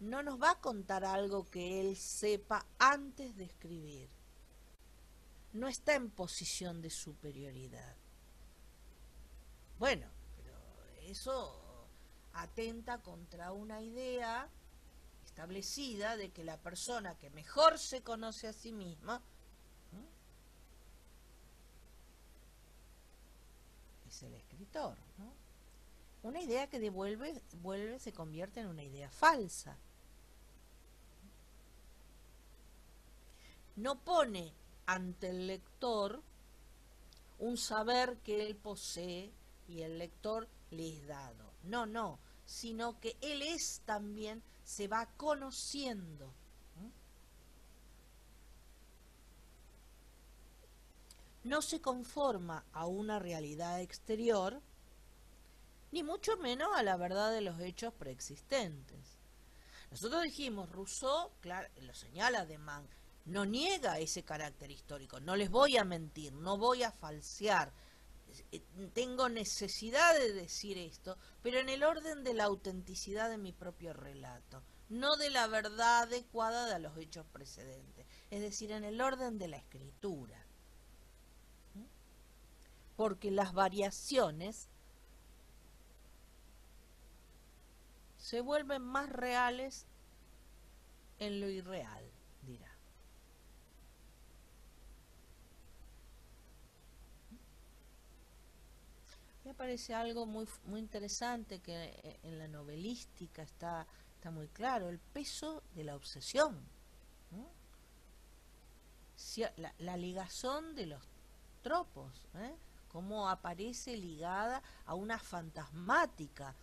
no nos va a contar algo que él sepa antes de escribir. No está en posición de superioridad. Bueno, pero eso atenta contra una idea establecida de que la persona que mejor se conoce a sí misma es el escritor, ¿no? Una idea que se convierte en una idea falsa. No pone ante el lector un saber que él posee y el lector le es dado. No, no, sino que él es también, se va conociendo. No se conforma a una realidad exterior, ni mucho menos a la verdad de los hechos preexistentes. Nosotros dijimos, Rousseau, claro, lo señala de Man, no niega ese carácter histórico, no les voy a mentir, no voy a falsear, tengo necesidad de decir esto, pero en el orden de la autenticidad de mi propio relato, no de la verdad adecuada de los hechos precedentes, es decir, en el orden de la escritura. Porque las variaciones se vuelven más reales en lo irreal, dirá. Me parece algo muy interesante que en la novelística está muy claro, el peso de la obsesión, ¿no? La ligazón de los tropos, cómo aparece ligada a una fantasmática,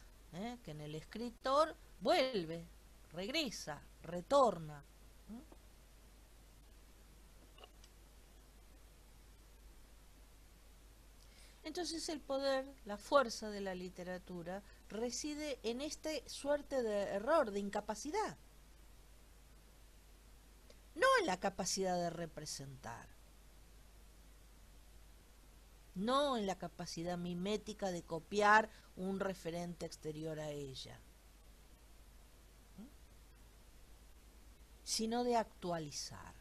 que en el escritor vuelve, regresa, retorna. Entonces el poder, la fuerza de la literatura reside en esta suerte de error, de incapacidad, no en la capacidad de representar, no en la capacidad mimética de copiar un referente exterior a ella, sino de actualizar.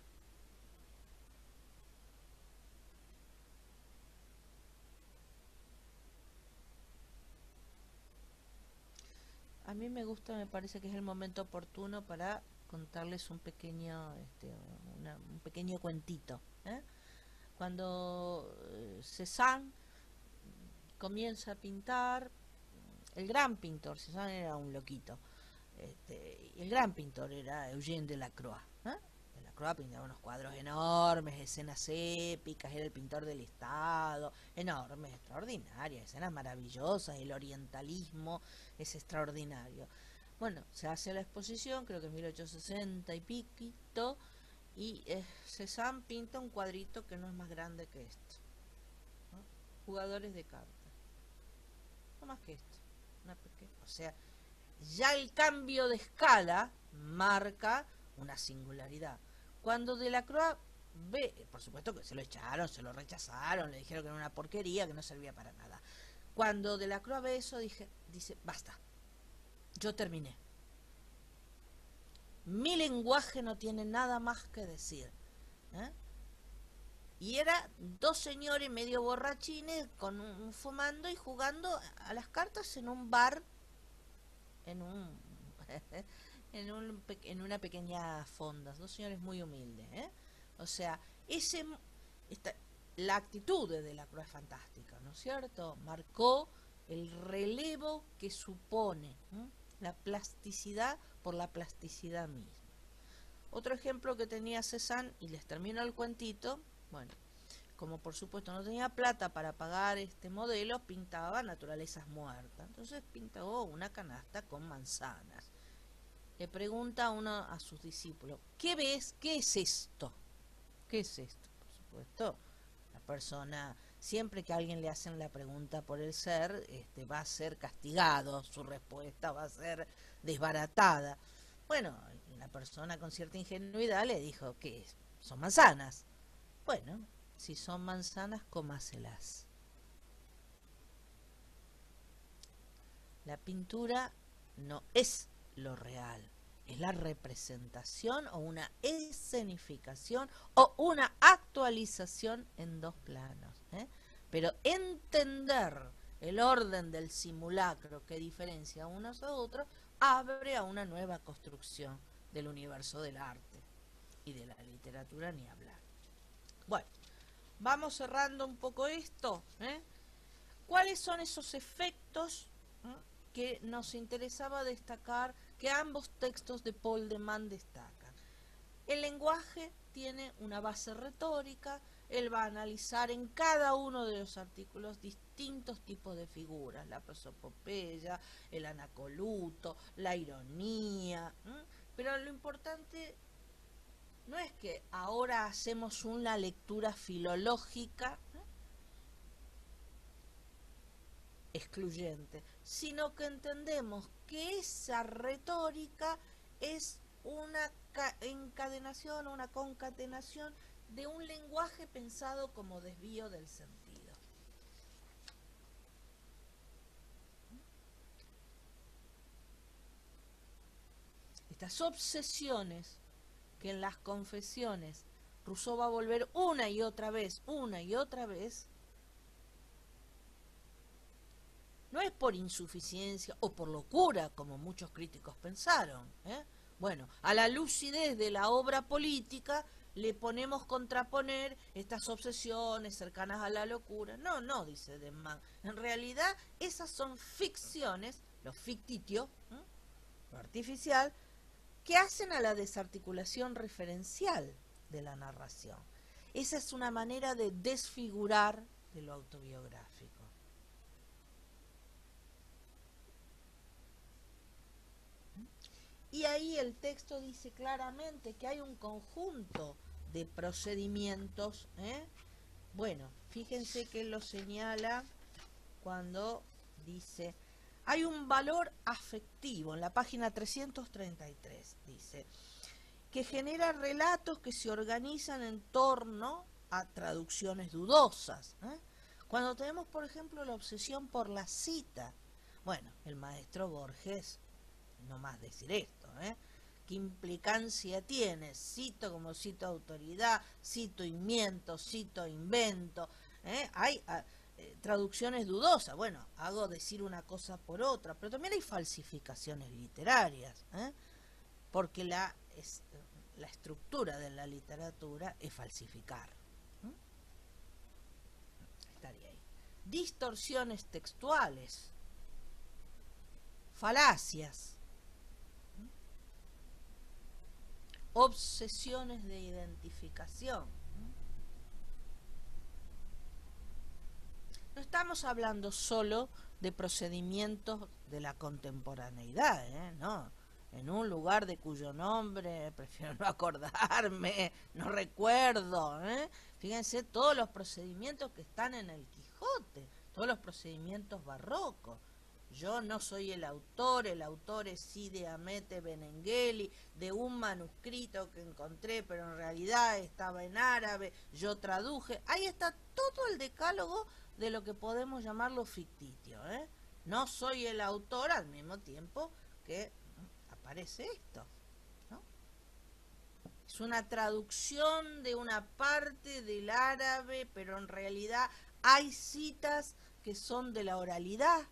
A mí me gusta, me parece que es el momento oportuno para contarles un pequeño, un pequeño cuentito. Cuando Cézanne comienza a pintar, el gran pintor, Cézanne era un loquito, el gran pintor era Eugène Delacroix, Delacroix pintaba unos cuadros enormes, escenas épicas, era el pintor del Estado, enormes, extraordinarias, escenas maravillosas, el orientalismo es extraordinario. Bueno, se hace la exposición, creo que en 1860 y piquito, y Cézanne pinta un cuadrito que no es más grande que esto, ¿no? Jugadores de cartas, no más que esto, o sea, ya el cambio de escala marca una singularidad. Cuando Delacroix ve, por supuesto que se lo echaron, se lo rechazaron, le dijeron que era una porquería, que no servía para nada. Cuando Delacroix ve eso, dice, basta, yo terminé. Mi lenguaje no tiene nada más que decir. Y era dos señores medio borrachines fumando y jugando a las cartas en un bar, en una pequeña fonda, dos señores muy humildes, o sea, la actitud de Delacroix es fantástica, ¿no es cierto? Marcó el relevo que supone la plasticidad por la plasticidad misma. Otro ejemplo que tenía Cézanne, y les termino el cuentito, bueno, como por supuesto no tenía plata para pagar este modelo, pintaba naturalezas muertas. Entonces pintó una canasta con manzanas. Le pregunta a sus discípulos, ¿qué ves? ¿Qué es esto? ¿Qué es esto? Por supuesto, la persona, siempre que a alguien le hacen la pregunta por el ser, va a ser castigado, su respuesta va a ser desbaratada. Bueno, la persona con cierta ingenuidad le dijo que son manzanas. Bueno, si son manzanas, cómaselas. La pintura no es lo real, es la representación o una escenificación o una actualización en dos planos. Pero entender el orden del simulacro que diferencia unos a otros abre a una nueva construcción del universo del arte y de la literatura, ni hablar. Bueno, vamos cerrando un poco esto. ¿Cuáles son esos efectos que nos interesaba destacar, que ambos textos de Paul de Man destacan? El lenguaje tiene una base retórica, él va a analizar en cada uno de los artículos distintos tipos de figuras, la prosopopeya, el anacoluto, la ironía, pero lo importante no es que ahora hacemos una lectura filológica excluyente, sino que entendemos que esa retórica es una encadenación, una concatenación de un lenguaje pensado como desvío del sentido. Estas obsesiones que en las confesiones Rousseau va a volver una y otra vez, no es por insuficiencia o por locura, como muchos críticos pensaron. Bueno, a la lucidez de la obra política le ponemos contraponer estas obsesiones cercanas a la locura. No, dice de Man. En realidad, esas son ficciones, lo ficticio, lo artificial, que hacen a la desarticulación referencial de la narración. Esa es una manera de desfigurar de lo autobiográfico. Y ahí el texto dice claramente que hay un conjunto de procedimientos. Bueno, fíjense que él lo señala cuando dice, hay un valor afectivo, en la página 333, dice, que genera relatos que se organizan en torno a traducciones dudosas. Cuando tenemos, por ejemplo, la obsesión por la cita, bueno, el maestro Borges, no más decir esto, ¿qué implicancia tiene? Cito como cito autoridad, cito invento, cito invento, hay traducciones dudosas, bueno, hago decir una cosa por otra, pero también hay falsificaciones literarias, porque la estructura de la literatura es falsificar. Estaría ahí. Distorsiones textuales, falacias, obsesiones de identificación. No estamos hablando solo de procedimientos de la contemporaneidad, no. En un lugar de cuyo nombre prefiero no acordarme, no recuerdo. Fíjense todos los procedimientos que están en el Quijote, todos los procedimientos barrocos. Yo no soy el autor es Cide Hamete Benengeli, de un manuscrito que encontré, pero en realidad estaba en árabe, yo traduje. Ahí está todo el decálogo de lo que podemos llamarlo ficticio. No soy el autor al mismo tiempo que aparece esto, ¿no? Es una traducción de una parte del árabe, pero en realidad hay citas que son de la oralidad.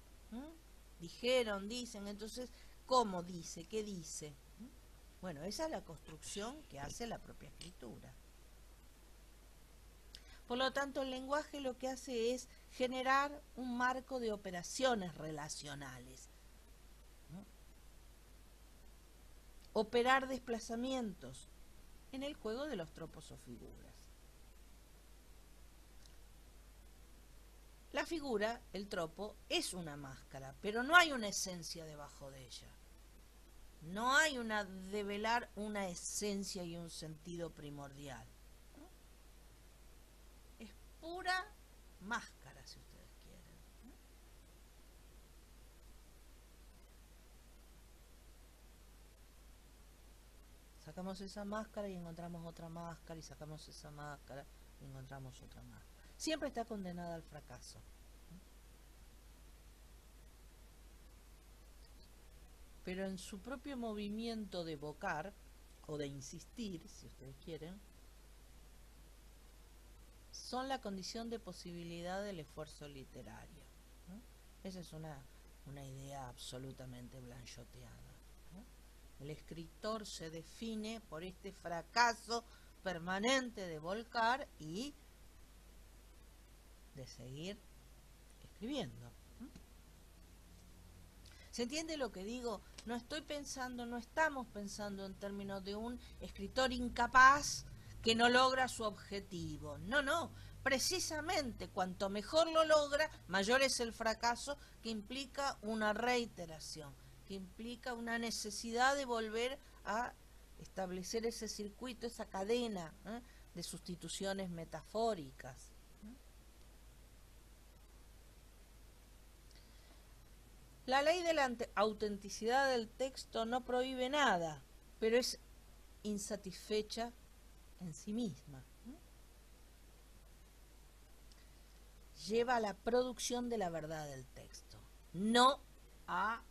Dijeron, dicen, entonces, ¿cómo dice? ¿Qué dice? Bueno, esa es la construcción que hace la propia escritura. Por lo tanto, el lenguaje lo que hace es generar un marco de operaciones relacionales. Operar desplazamientos en el juego de los tropos o figuras. La figura, el tropo, es una máscara, pero no hay una esencia debajo de ella. No hay una develar una esencia y un sentido primordial. Es pura máscara, si ustedes quieren. Sacamos esa máscara y encontramos otra máscara, y sacamos esa máscara y encontramos otra máscara. Siempre está condenada al fracaso. Pero en su propio movimiento de evocar, o de insistir, si ustedes quieren, son la condición de posibilidad del esfuerzo literario. Esa es una idea absolutamente blanchoteana. El escritor se define por este fracaso permanente de volcar y de seguir escribiendo. ¿Se entiende lo que digo? No estamos pensando en términos de un escritor incapaz que no logra su objetivo. No. Precisamente cuanto mejor lo logra, mayor es el fracaso, que implica una reiteración, que implica una necesidad de volver a establecer ese circuito, esa cadena de sustituciones metafóricas. La ley de la autenticidad del texto no prohíbe nada, pero es insatisfecha en sí misma. Lleva a la producción de la verdad del texto, no a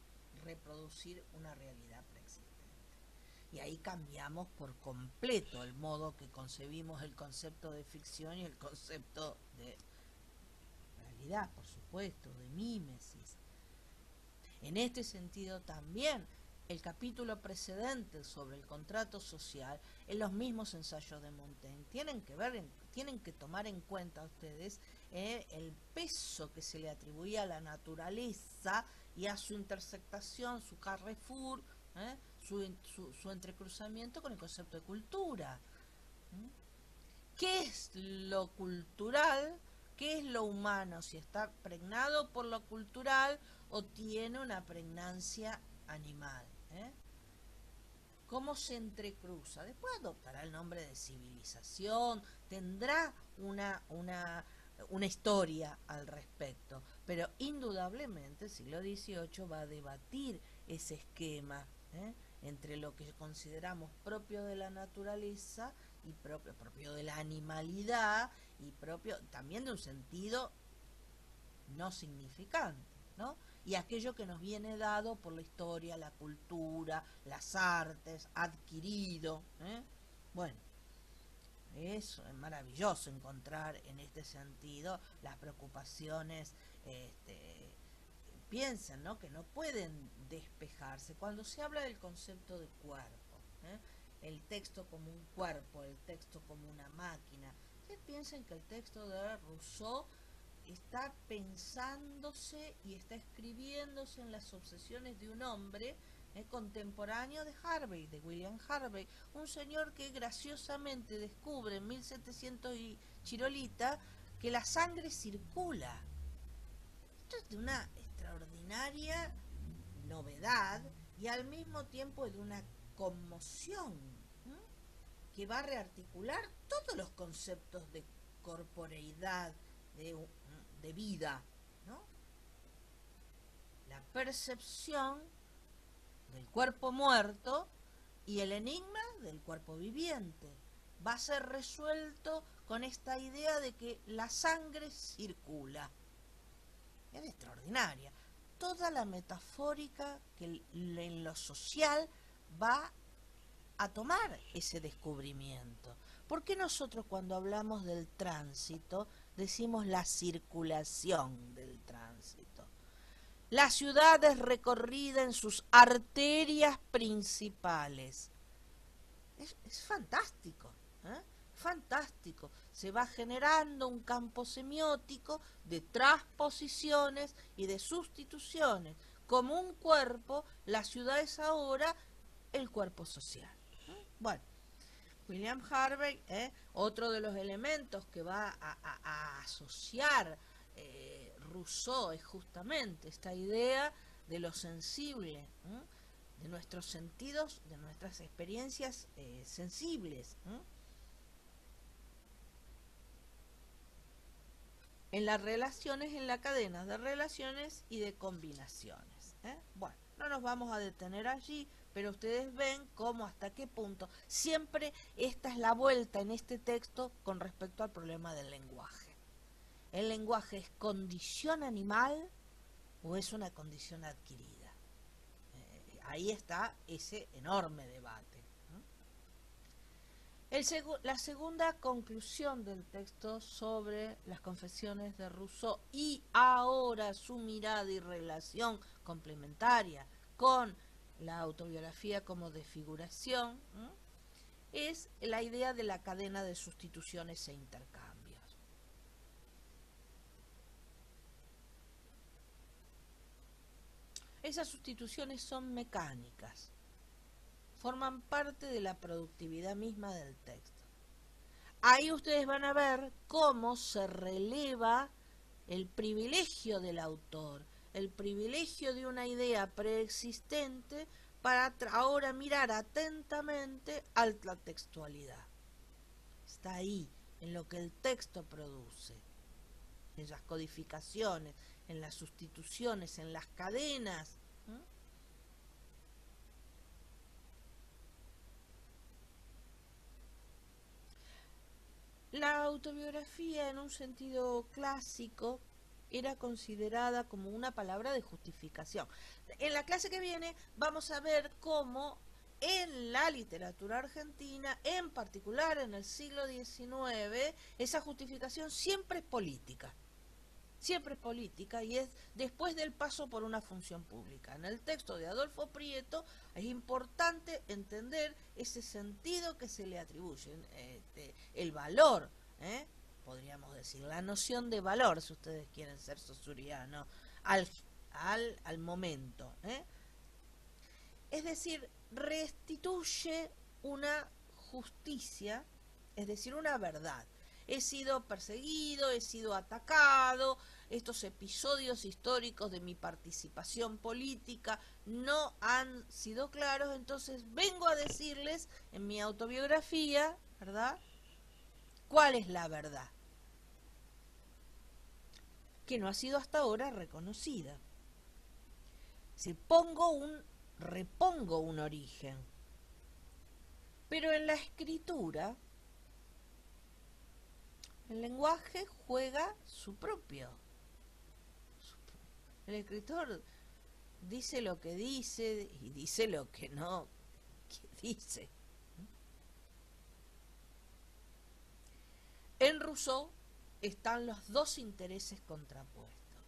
reproducir una realidad preexistente. Y ahí cambiamos por completo el modo que concebimos el concepto de ficción y el concepto de realidad, por supuesto, de mímesis. En este sentido también el capítulo precedente sobre el contrato social, en los mismos ensayos de Montaigne, tienen que tomar en cuenta ustedes el peso que se le atribuía a la naturaleza y a su intersectación, su carrefour, su entrecruzamiento con el concepto de cultura. ¿Qué es lo cultural? ¿Qué es lo humano? Si está pregnado por lo cultural o tiene una pregnancia animal. ¿Cómo se entrecruza? Después adoptará el nombre de civilización, tendrá una historia al respecto, pero indudablemente el siglo XVIII va a debatir ese esquema entre lo que consideramos propio de la naturaleza y propio de la animalidad y propio también de un sentido no significante, ¿no? Y aquello que nos viene dado por la historia, la cultura, las artes, adquirido. Bueno, es maravilloso encontrar en este sentido las preocupaciones, piensen, ¿no?, que no pueden despejarse. Cuando se habla del concepto de cuerpo, el texto como un cuerpo, el texto como una máquina, ustedes piensen que el texto de Rousseau está pensándose y está escribiéndose en las obsesiones de un hombre contemporáneo de Harvey, de William Harvey, un señor que graciosamente descubre en 1700 y chirolita que la sangre circula. Esto es de una extraordinaria novedad y al mismo tiempo de una conmoción, ¿no?, que va a rearticular todos los conceptos de corporeidad, de vida, ¿no? La percepción del cuerpo muerto y el enigma del cuerpo viviente va a ser resuelto con esta idea de que la sangre circula. Es extraordinaria. Toda la metafórica que en lo social va a tomar ese descubrimiento. ¿Por qué nosotros cuando hablamos del tránsito decimos la circulación del tránsito? La ciudad es recorrida en sus arterias principales. Es fantástico, ¿eh? Fantástico. Se va generando un campo semiótico de transposiciones y de sustituciones. Como un cuerpo, la ciudad es ahora el cuerpo social. Bueno, William Harvey, otro de los elementos que va a asociar Rousseau es justamente esta idea de lo sensible, de nuestros sentidos, de nuestras experiencias sensibles. En las relaciones, en la cadena de relaciones y de combinaciones. Bueno, no nos vamos a detener allí, pero ustedes ven cómo hasta qué punto siempre esta es la vuelta en este texto con respecto al problema del lenguaje. ¿El lenguaje es condición animal o es una condición adquirida? Ahí está ese enorme debate. La segunda conclusión del texto sobre las confesiones de Rousseau y ahora su mirada y relación complementaria con la autobiografía como desfiguración, es la idea de la cadena de sustituciones e intercambios. Esas sustituciones son mecánicas, forman parte de la productividad misma del texto. Ahí ustedes van a ver cómo se releva el privilegio del autor, el privilegio de una idea preexistente para ahora mirar atentamente a la textualidad. Está ahí, en lo que el texto produce, en las codificaciones, en las sustituciones, en las cadenas. La autobiografía, en un sentido clásico, era considerada como una palabra de justificación. En la clase que viene vamos a ver cómo en la literatura argentina, en particular en el siglo XIX, esa justificación siempre es política. Siempre es política y es después del paso por una función pública. En el texto de Adolfo Prieto es importante entender ese sentido que se le atribuye, el valor, podríamos decir, la noción de valor, si ustedes quieren ser saussurianos, al momento. Es decir, restituye una justicia, es decir, una verdad. He sido perseguido, he sido atacado, estos episodios históricos de mi participación política no han sido claros, entonces vengo a decirles en mi autobiografía, ¿verdad?, cuál es la verdad, que no ha sido hasta ahora reconocida. Si repongo un origen, pero en la escritura el lenguaje juega su propio. El escritor dice lo que dice y dice lo que no dice. En Rousseau están los dos intereses contrapuestos.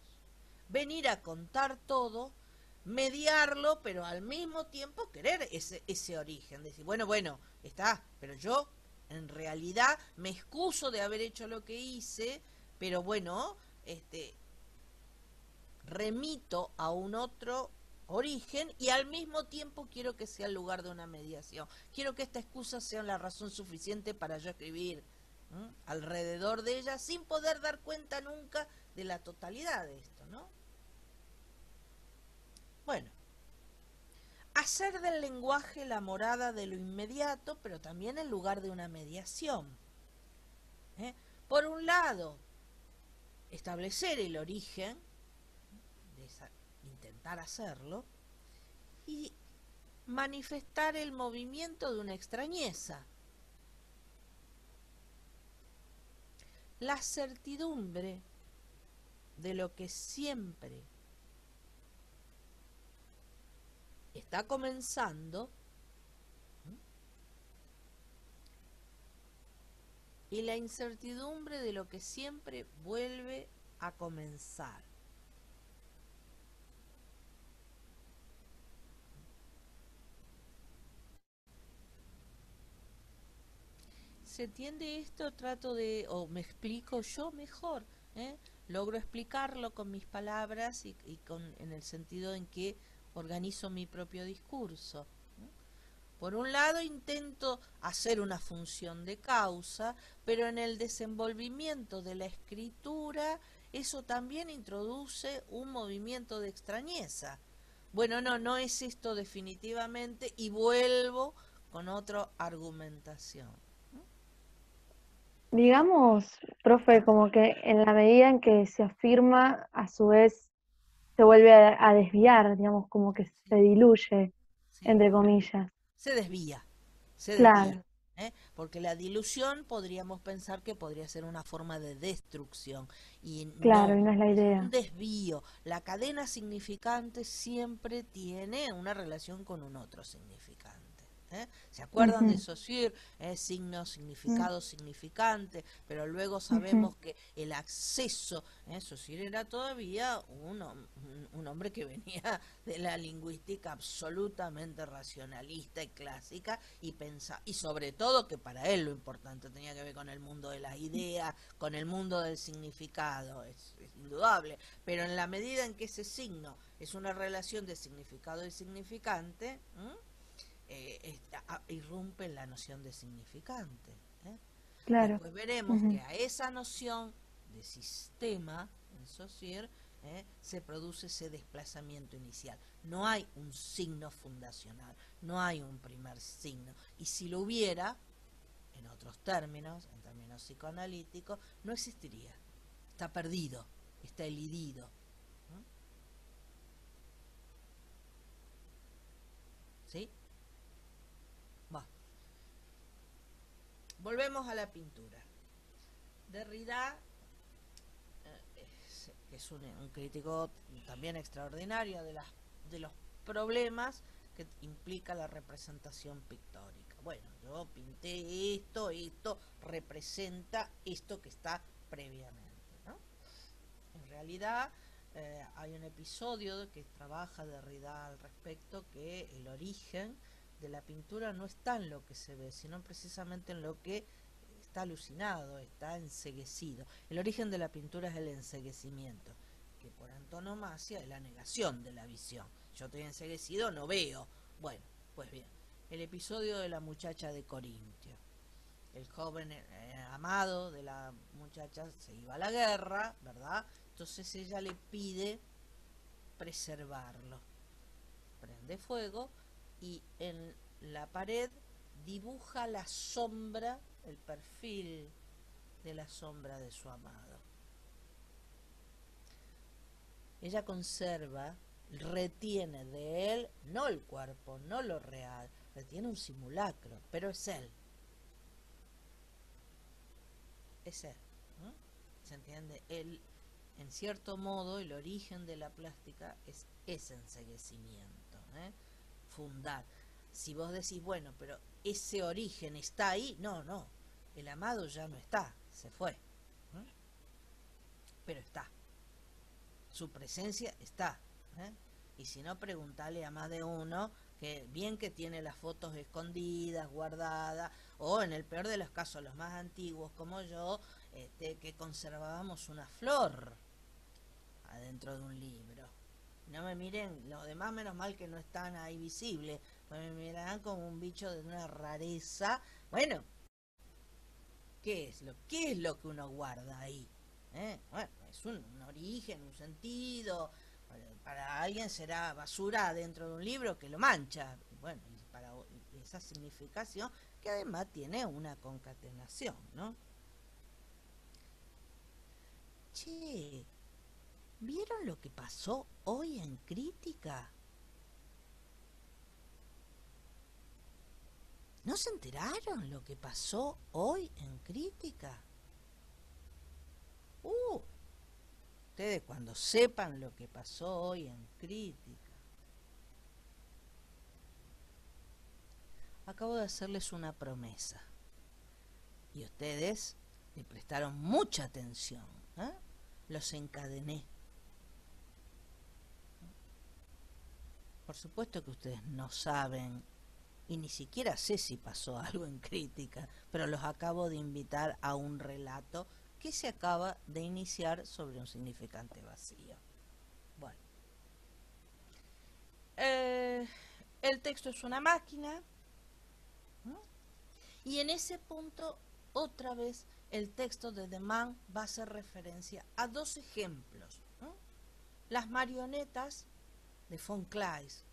Venir a contar todo, mediarlo, pero al mismo tiempo querer ese origen. Decir, bueno, está, pero yo en realidad me excuso de haber hecho lo que hice, pero bueno, remito a un otro origen, y al mismo tiempo quiero que sea el lugar de una mediación. Quiero que esta excusa sea la razón suficiente para yo escribir alrededor de ella, sin poder dar cuenta nunca de la totalidad de esto, ¿no? Bueno, hacer del lenguaje la morada de lo inmediato, pero también el lugar de una mediación. Por un lado, establecer el origen, intentar hacerlo, y manifestar el movimiento de una extrañeza. La certidumbre de lo que siempre está comenzando y la incertidumbre de lo que siempre vuelve a comenzar. ¿Se entiende esto? Trato de, o me explico yo mejor, logro explicarlo con mis palabras y en el sentido en que organizo mi propio discurso. Por un lado intento hacer una función de causa, pero en el desenvolvimiento de la escritura eso también introduce un movimiento de extrañeza. Bueno, no es esto definitivamente, y vuelvo con otra argumentación. Digamos, profe, como que en la medida en que se afirma, a su vez se vuelve a desviar, digamos, como que Sí, se diluye, sí. entre comillas. Se desvía, se desvía. Claro, Porque la dilución podríamos pensar que podría ser una forma de destrucción, y claro, y no, no es la es un idea. desvío. La cadena significante siempre tiene una relación con un otro significante. ¿Se acuerdan de Ujú, Saussure? Signo, mm, significado, significante, pero luego ujú, sabemos que el acceso, Saussure era todavía un hombre que venía de la lingüística absolutamente racionalista y clásica, y y sobre todo que para él lo importante tenía que ver con el mundo de las ideas, con el mundo del significado, es indudable, pero en la medida en que ese signo es una relación de significado y significante, irrumpe la noción de significante. ¿eh? claro. Después veremos que Ujú, a esa noción de sistema en Saussure se produce ese desplazamiento inicial. No hay un signo fundacional, no hay un primer signo. Y si lo hubiera, en otros términos, en términos psicoanalíticos, no existiría. Está perdido, está elidido. ¿Sí? Bueno, volvemos a la pintura. Derrida, que es un crítico también extraordinario de los problemas que implica la representación pictórica. Bueno, yo pinté esto representa esto que está previamente, ¿no? En realidad hay un episodio que trabaja Derrida al respecto, que el origen de la pintura no está en lo que se ve, sino precisamente en lo que está alucinado, está enceguecido. El origen de la pintura es el enceguecimiento, que por antonomasia es la negación de la visión. Yo estoy enceguecido, no veo. Bueno, pues bien, el episodio de la muchacha de Corintio. El joven amado de la muchacha se iba a la guerra, ¿verdad? Entonces ella le pide preservarlo. Prende fuego y en la pared dibuja la sombra, el perfil de la sombra de su amado. Ella conserva, retiene de él, no el cuerpo, no lo real, retiene un simulacro, pero es él. Es él. ¿No? ¿Se entiende? Él, en cierto modo, el origen de la plástica es ese enceguecimiento, fundar. Si vos decís, bueno, pero ese origen está ahí, no, el amado ya no está, se fue, pero está, su presencia está. Y si no, preguntale a más de uno que bien que tiene las fotos escondidas, guardadas, o en el peor de los casos, los más antiguos como yo, que conservábamos una flor adentro de un libro. No me miren, los demás menos mal que no están ahí visibles, pues me mirarán como un bicho de una rareza. Bueno, qué es lo que uno guarda ahí? Bueno, es un origen, un sentido. Para alguien será basura dentro de un libro que lo mancha. Bueno, y para esa significación que además tiene una concatenación, ¿no? Che, ¿vieron lo que pasó hoy en Crítica? ¿No se enteraron lo que pasó hoy en Crítica? Ustedes cuando sepan lo que pasó hoy en Crítica. Acabo de hacerles una promesa y ustedes le prestaron mucha atención, ¿eh? Los encadené. Por supuesto que ustedes no saben y ni siquiera sé si pasó algo en Crítica, pero los acabo de invitar a un relato que se acaba de iniciar sobre un significante vacío. Bueno, el texto es una máquina, ¿no? Y en ese punto, otra vez, el texto de De Man va a hacer referencia a dos ejemplos, ¿no? Las marionetas de von Kleist.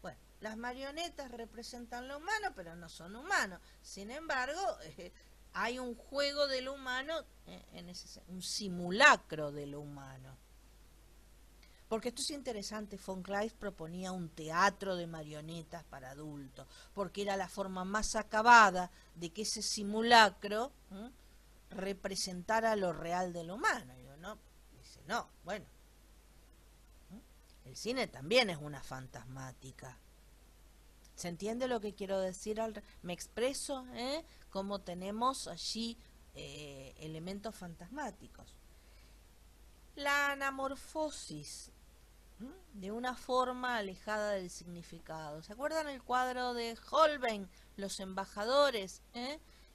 Bueno, las marionetas representan lo humano, pero no son humanos. Sin embargo, hay un juego de lo humano, un simulacro de lo humano. Porque esto es interesante, von Kleist proponía un teatro de marionetas para adultos, porque era la forma más acabada de que ese simulacro representara lo real de lo humano. Y uno dice, no, bueno, el cine también es una fantasmática. ¿Se entiende lo que quiero decir? ¿Me expreso? Como tenemos allí elementos fantasmáticos. La anamorfosis de una forma alejada del significado. ¿Se acuerdan el cuadro de Holbein, Los embajadores?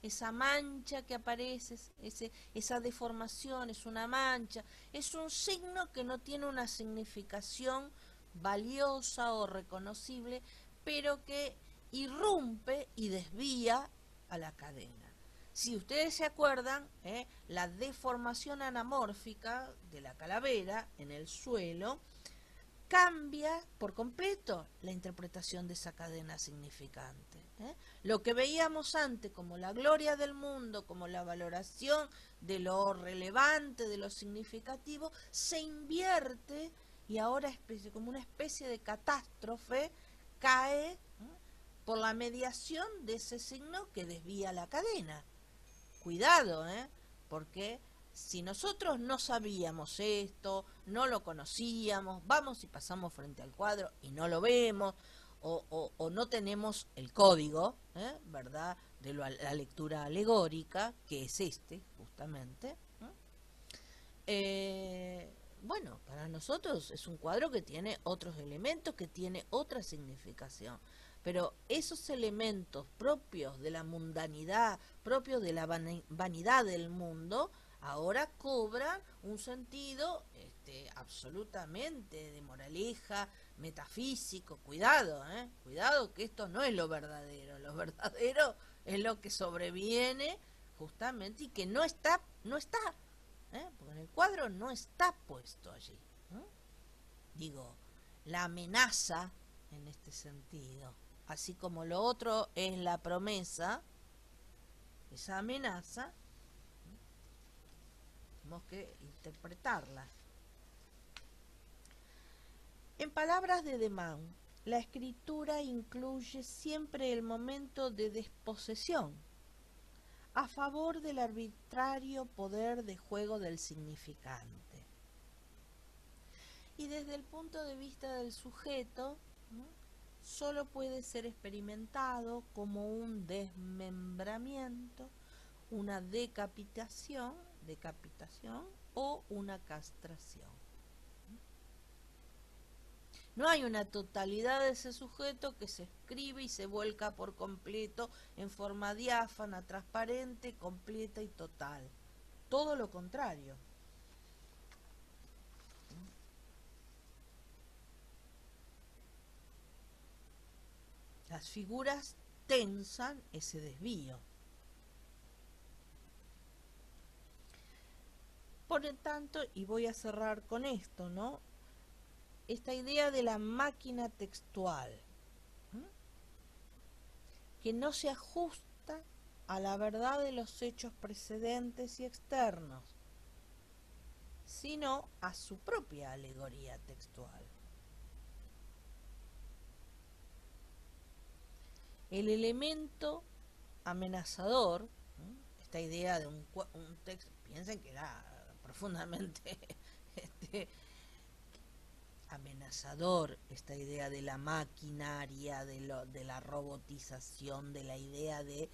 Esa mancha que aparece, esa deformación, es una mancha, es un signo que no tiene una significación valiosa o reconocible, pero que irrumpe y desvía a la cadena. Si ustedes se acuerdan, la deformación anamórfica de la calavera en el suelo cambia por completo la interpretación de esa cadena significante. Lo que veíamos antes como la gloria del mundo, como la valoración de lo relevante, de lo significativo, se invierte y ahora como una especie de catástrofe cae por la mediación de ese signo que desvía la cadena. Cuidado, porque si nosotros no sabíamos esto, no lo conocíamos, vamos y pasamos frente al cuadro y no lo vemos, o no tenemos el código, ¿verdad?, de la lectura alegórica, que es justamente. Bueno, para nosotros es un cuadro que tiene otros elementos, que tiene otra significación. Pero esos elementos propios de la mundanidad, propios de la vanidad del mundo, ahora cobran un sentido absolutamente de moraleja, metafísico. Cuidado, cuidado, que esto no es lo verdadero. Lo verdadero es lo que sobreviene justamente y que no está, porque en el cuadro no está puesto allí. Digo, la amenaza en este sentido, así como lo otro es la promesa, esa amenaza tenemos que interpretarla. En palabras de De Man, la escritura incluye siempre el momento de desposesión, a favor del arbitrario poder de juego del significante. Y desde el punto de vista del sujeto, solo puede ser experimentado como un desmembramiento, una decapitación o una castración. No hay una totalidad de ese sujeto que se escribe y se vuelca por completo en forma diáfana, transparente, completa y total. Todo lo contrario. Las figuras tensan ese desvío. Por lo tanto, y voy a cerrar con esto, ¿no? Esta idea de la máquina textual, ¿m? que no se ajusta a la verdad de los hechos precedentes y externos, sino a su propia alegoría textual. El elemento amenazador, ¿m? Esta idea de un texto, piensen que era profundamente amenazador, esta idea de la maquinaria, de la robotización, de la idea de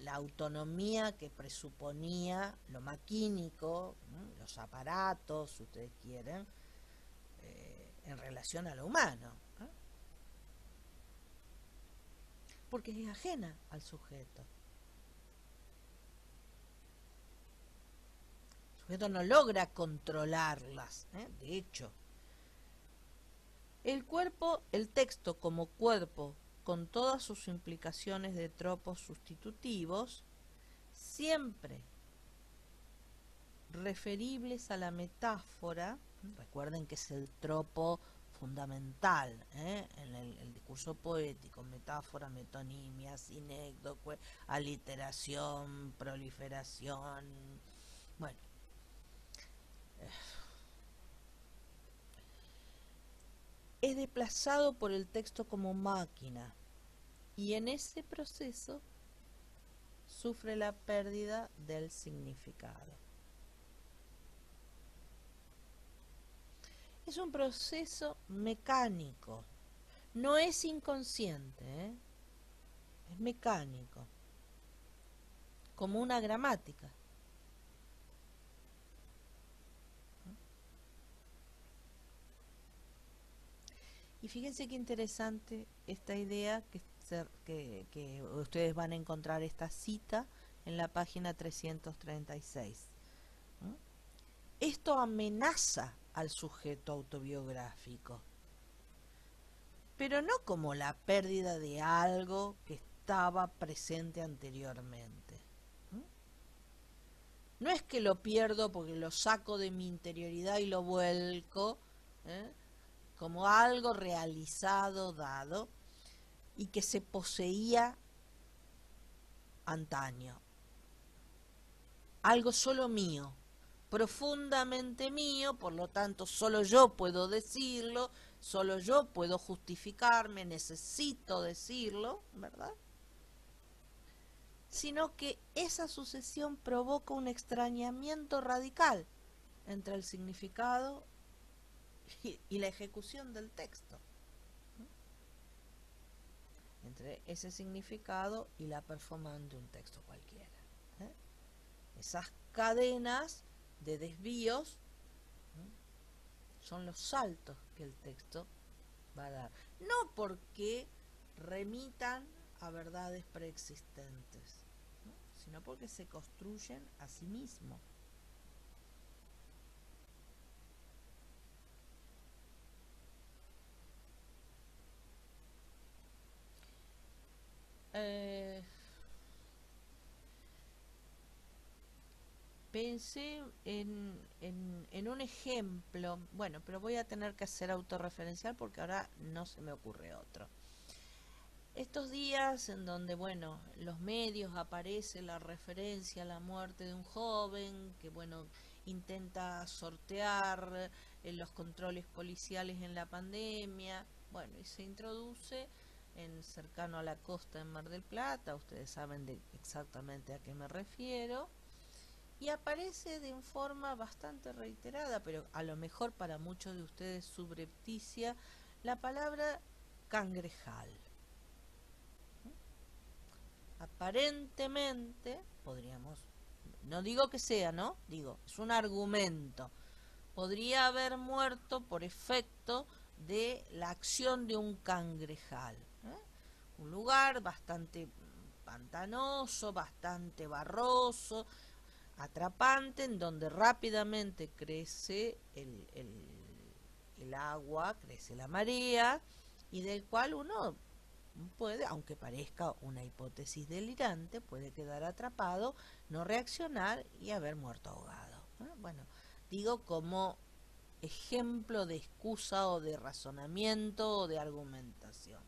la autonomía que presuponía lo maquínico, los aparatos, si ustedes quieren, en relación a lo humano, ¿eh? Porque es ajena al sujeto. El sujeto no logra controlarlas, ¿eh? De hecho, el cuerpo, el texto como cuerpo, con todas sus implicaciones de tropos sustitutivos, siempre referibles a la metáfora. Recuerden que es el tropo fundamental, ¿eh? En el discurso poético: metáfora, metonimia, sinécdoque, aliteración, proliferación. Bueno, es desplazado por el texto como máquina, y en ese proceso sufre la pérdida del significado. Es un proceso mecánico, no es inconsciente, ¿eh? Es mecánico, como una gramática. Y fíjense qué interesante esta idea que ustedes van a encontrar esta cita en la página 336. Esto amenaza al sujeto autobiográfico, pero no como la pérdida de algo que estaba presente anteriormente. No es que lo pierdo porque lo saco de mi interioridad y lo vuelco, ¿eh? Como algo realizado, dado, y que se poseía antaño. Algo solo mío, profundamente mío, por lo tanto solo yo puedo decirlo, solo yo puedo justificarme, necesito decirlo, ¿verdad? Sino que esa sucesión provoca un extrañamiento radical entre el significado y la ejecución del texto, entre ese significado y la performance de un texto cualquiera, ¿eh? Esas cadenas de desvíos, ¿eh? Son los saltos que el texto va a dar, no porque remitan a verdades preexistentes, ¿no? Sino porque se construyen a sí mismos. Pensé en un ejemplo, bueno, pero voy a tener que hacer autorreferencial porque ahora no se me ocurre otro. Estos días en donde, bueno, los medios aparece la referencia a la muerte de un joven que, bueno, intenta sortear los controles policiales en la pandemia, bueno, y se introduce cercano a la costa en Mar del Plata, ustedes saben exactamente a qué me refiero, y aparece de forma bastante reiterada, pero a lo mejor para muchos de ustedes subrepticia, la palabra cangrejal. Aparentemente, podríamos, no digo que sea, ¿no? Digo, es un argumento. Podría haber muerto por efecto de la acción de un cangrejal, ¿eh? Un lugar bastante pantanoso, bastante barroso, atrapante, en donde rápidamente crece el agua, crece la marea, y del cual uno puede, aunque parezca una hipótesis delirante, puede quedar atrapado, no reaccionar y haber muerto ahogado. Bueno, digo como ejemplo de excusa o de razonamiento o de argumentación.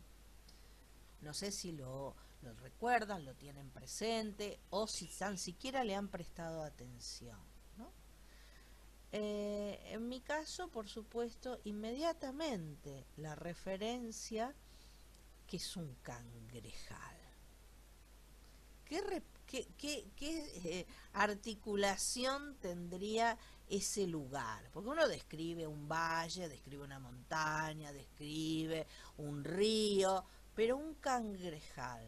No sé si lo recuerdan, lo tienen presente o si tan siquiera le han prestado atención, ¿no? En mi caso, por supuesto, inmediatamente la referencia que es un cangrejal. ¿Qué articulación tendría ese lugar? Porque uno describe un valle, describe una montaña, describe un río, pero un cangrejal.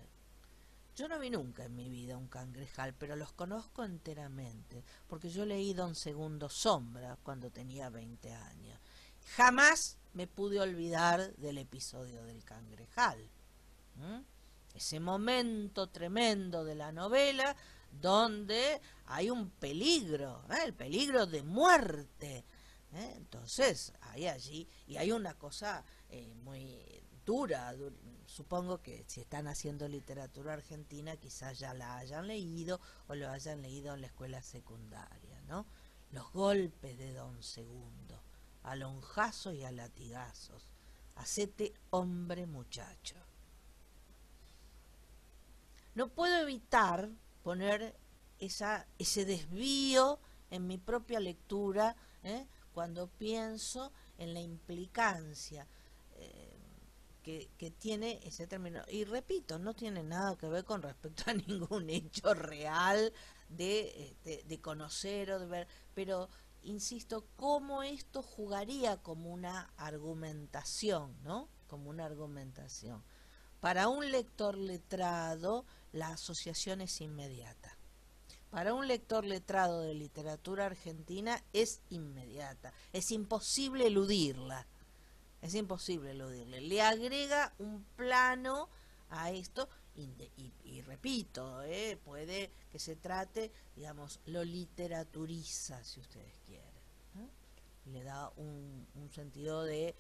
Yo no vi nunca en mi vida un cangrejal, pero los conozco enteramente, porque yo leí Don Segundo Sombra cuando tenía 20 años. Jamás me pude olvidar del episodio del cangrejal. Ese momento tremendo de la novela donde hay un peligro, el peligro de muerte. Entonces, hay allí, y hay una cosa muy dura, supongo que si están haciendo literatura argentina quizás ya la hayan leído o lo hayan leído en la escuela secundaria, ¿no? Los golpes de Don Segundo, a lonjazos y a latigazos. Hacete hombre, muchacho. No puedo evitar poner ese desvío en mi propia lectura cuando pienso en la implicancia que tiene ese término. Y repito, no tiene nada que ver con respecto a ningún hecho real de conocer o de ver, pero insisto, cómo esto jugaría como una argumentación, ¿no? Como una argumentación. Para un lector letrado, la asociación es inmediata. Para un lector letrado de literatura argentina es inmediata. Es imposible eludirla. Es imposible eludirle. Le agrega un plano a esto y repito, puede que se trate, digamos, lo literaturiza, si ustedes quieren, ¿no? Le da un sentido de,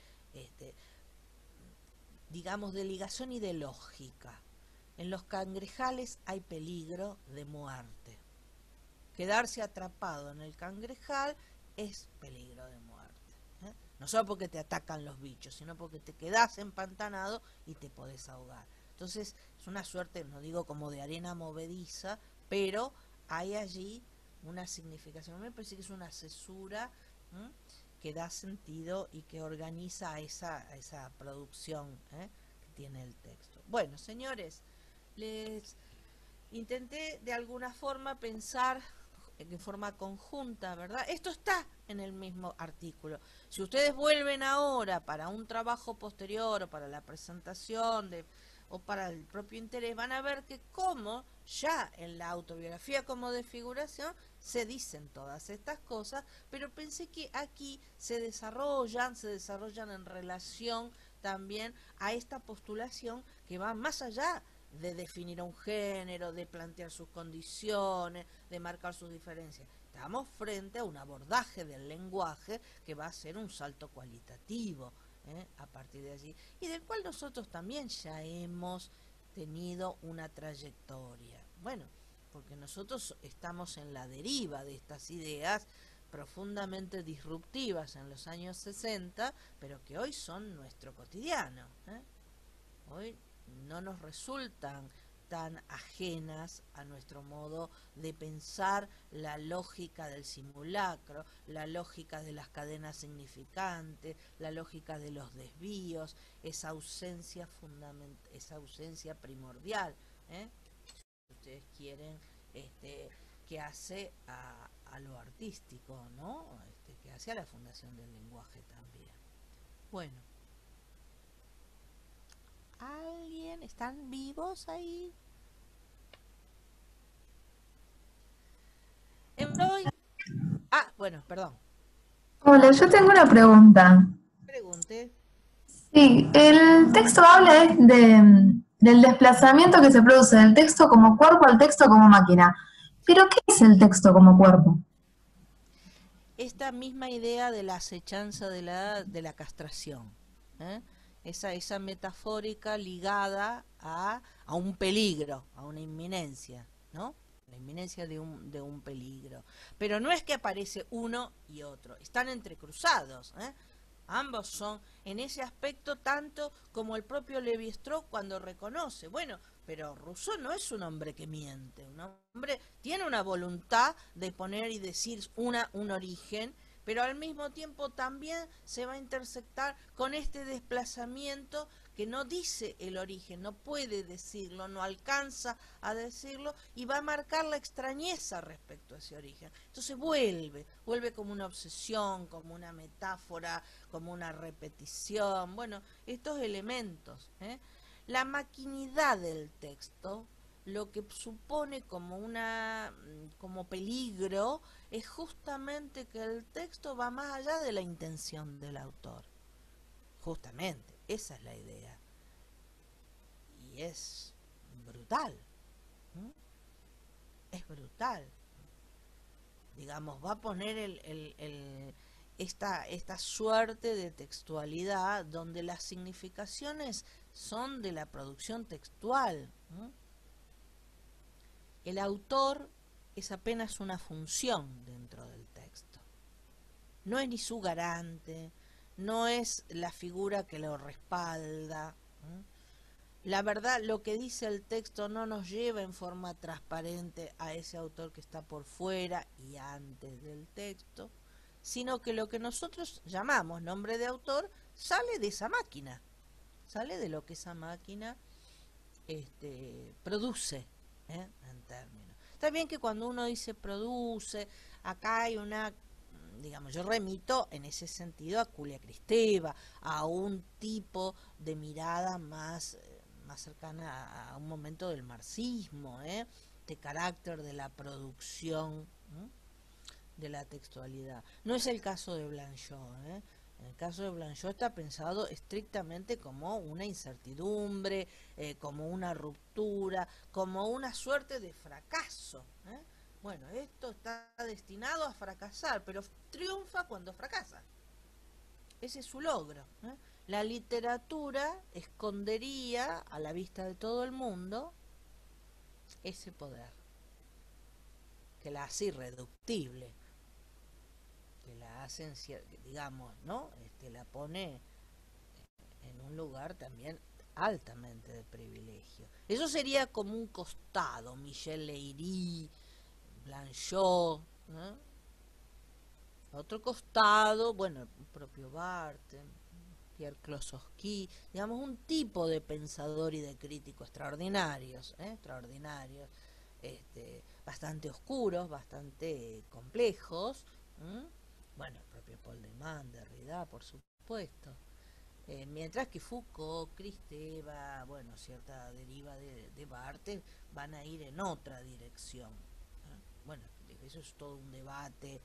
digamos, de ligación y de lógica. En los cangrejales hay peligro de muerte. Quedarse atrapado en el cangrejal es peligro de muerte. No solo porque te atacan los bichos, sino porque te quedás empantanado y te podés ahogar. Entonces es una suerte, no digo como de arena movediza, pero hay allí una significación. Me parece que es una cesura que da sentido y que organiza a esa producción que tiene el texto. Bueno, señores, les intenté de alguna forma pensar en forma conjunta, ¿verdad? Esto está en el mismo artículo. Si ustedes vuelven ahora para un trabajo posterior o para la presentación o para el propio interés, van a ver que como ya en la autobiografía como de figuración se dicen todas estas cosas, pero pensé que aquí se desarrollan en relación también a esta postulación que va más allá de definir un género, de plantear sus condiciones, de marcar sus diferencias. Estamos frente a un abordaje del lenguaje que va a ser un salto cualitativo a partir de allí, y del cual nosotros también ya hemos tenido una trayectoria. Bueno, porque nosotros estamos en la deriva de estas ideas profundamente disruptivas en los años 60, pero que hoy son nuestro cotidiano. Hoy no nos resultan tan ajenas a nuestro modo de pensar la lógica del simulacro, la lógica de las cadenas significantes, la lógica de los desvíos, esa ausencia primordial, si ustedes quieren, que hace a lo artístico, ¿no? Que hace a la fundación del lenguaje también. Bueno. ¿Alguien? ¿Están vivos ahí? Bueno, perdón. Hola, yo tengo una pregunta. Pregunte. Sí, el texto habla del desplazamiento que se produce del texto como cuerpo al texto como máquina. ¿Pero qué es el texto como cuerpo? Esta misma idea de la acechanza de la castración. esa metafórica ligada a un peligro, a una inminencia, ¿no? La inminencia de un peligro. Pero no es que aparece uno y otro, están entrecruzados, ¿eh? Ambos son en ese aspecto tanto como el propio Levi-Strauss cuando reconoce, bueno, pero Rousseau no es un hombre que miente, un hombre tiene una voluntad de poner y decir un origen, pero al mismo tiempo también se va a intersectar con este desplazamiento que no dice el origen, no puede decirlo, no alcanza a decirlo y va a marcar la extrañeza respecto a ese origen. Entonces vuelve como una obsesión, como una metáfora, como una repetición, bueno, estos elementos, ¿eh? La maquinidad del texto, lo que supone como peligro, es justamente que el texto va más allá de la intención del autor. Justamente, esa es la idea. Y es brutal. ¿Mm? Es brutal. Digamos, va a poner esta suerte de textualidad donde las significaciones son de la producción textual. ¿Mm? El autor es apenas una función dentro del texto. No es ni su garante, no es la figura que lo respalda. La verdad, lo que dice el texto no nos lleva en forma transparente a ese autor que está por fuera y antes del texto, sino que lo que nosotros llamamos nombre de autor sale de esa máquina, sale de lo que esa máquina produce, en términos. Está bien que cuando uno dice produce, acá hay digamos, yo remito en ese sentido a Julia Kristeva, a un tipo de mirada más cercana a un momento del marxismo, de carácter de la producción, de la textualidad. No es el caso de Blanchot, En el caso de Blanchot está pensado estrictamente como una incertidumbre, como una ruptura, como una suerte de fracaso. Bueno, esto está destinado a fracasar, pero triunfa cuando fracasa. Ese es su logro. La literatura escondería a la vista de todo el mundo ese poder, que la hace irreductible, que la hace, digamos, ¿no? La pone en un lugar también altamente de privilegio. Eso sería como un costado, Michel Leiry, Blanchot, ¿no? Otro costado, bueno, el propio Barthes, Pierre Klossowski, digamos, un tipo de pensador y de crítico extraordinarios, extraordinarios, bastante oscuros, bastante complejos, bueno, el propio Paul de Man, Derrida, por supuesto, mientras que Foucault, Kristeva, bueno, cierta deriva de Barthes van a ir en otra dirección. Bueno, eso es todo un debate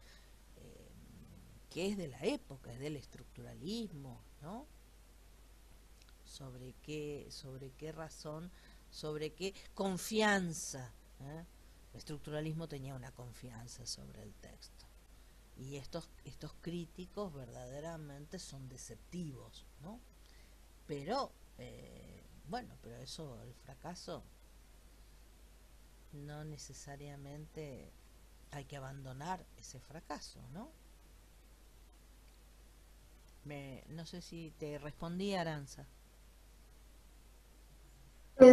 que es de la época, es del estructuralismo, ¿no? Sobre qué razón, sobre qué confianza. El estructuralismo tenía una confianza sobre el texto. Y estos críticos verdaderamente son deceptivos, ¿no? Pero, bueno, pero eso, el fracaso, no necesariamente hay que abandonar ese fracaso, ¿no? No sé si te respondí, Aranza.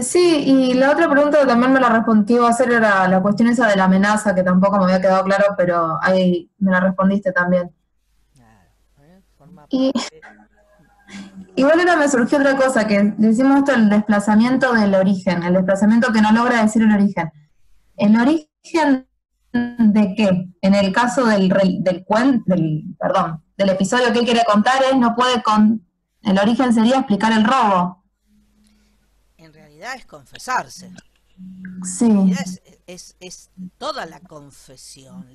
Sí, y la otra pregunta que también me la respondí a hacer era la cuestión esa de la amenaza, que tampoco me había quedado claro, pero ahí me la respondiste también. Claro, forma Y parte. igual ahora me surgió otra cosa, que decimos esto, el desplazamiento del origen, el desplazamiento que no logra decir el origen. ¿El origen de qué? En el caso del episodio que él quiere contar, él no puede el origen sería explicar el robo. En realidad es confesarse. Sí. Es toda la confesión,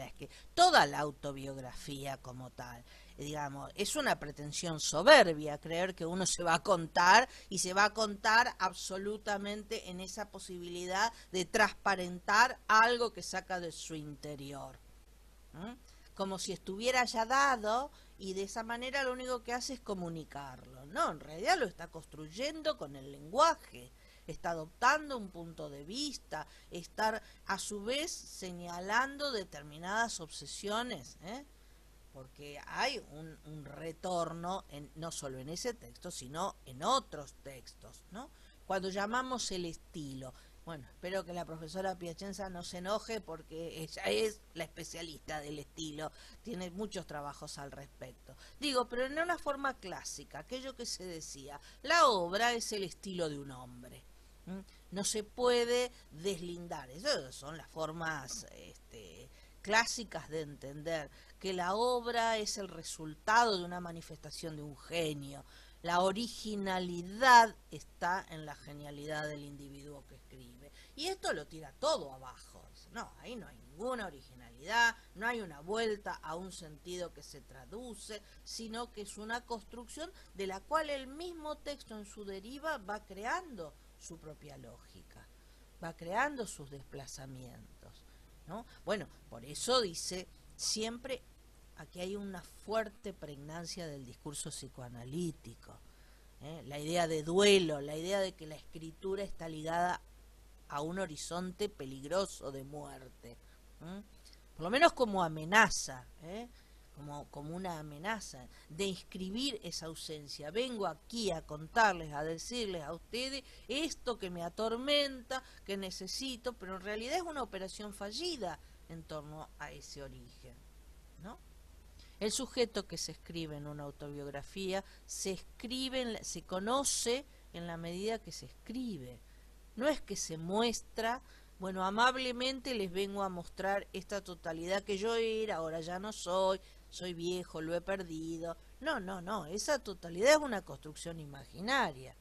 toda la autobiografía como tal. Digamos, es una pretensión soberbia creer que uno se va a contar y se va a contar absolutamente en esa posibilidad de transparentar algo que saca de su interior. como si estuviera ya dado, y de esa manera lo único que hace es comunicarlo. No, en realidad lo está construyendo con el lenguaje, está adoptando un punto de vista, estar a su vez señalando determinadas obsesiones, porque hay un retorno, no solo en ese texto, sino en otros textos, ¿no? Cuando llamamos el estilo, bueno, espero que la profesora Piacenza no se enoje porque ella es la especialista del estilo, tiene muchos trabajos al respecto. Digo, pero en una forma clásica, aquello que se decía, la obra es el estilo de un hombre. No se puede deslindar, esas son las formas clásicas de entender que la obra es el resultado de una manifestación de un genio. La originalidad está en la genialidad del individuo que escribe. Y esto lo tira todo abajo. No, ahí no hay ninguna originalidad, no hay una vuelta a un sentido que se traduce, sino que es una construcción de la cual el mismo texto en su deriva va creando su propia lógica, va creando sus desplazamientos, ¿no? Bueno, por eso dice siempre. Aquí hay una fuerte pregnancia del discurso psicoanalítico, la idea de duelo, la idea de que la escritura está ligada a un horizonte peligroso de muerte, por lo menos como amenaza, como una amenaza de inscribir esa ausencia. Vengo aquí a contarles, a decirles a ustedes esto que me atormenta, que necesito, pero en realidad es una operación fallida en torno a ese origen, ¿no? El sujeto que se escribe en una autobiografía se conoce en la medida que se escribe. No es que se muestra, bueno, amablemente les vengo a mostrar esta totalidad que yo era, ahora ya no soy viejo, lo he perdido. No, esa totalidad es una construcción imaginaria.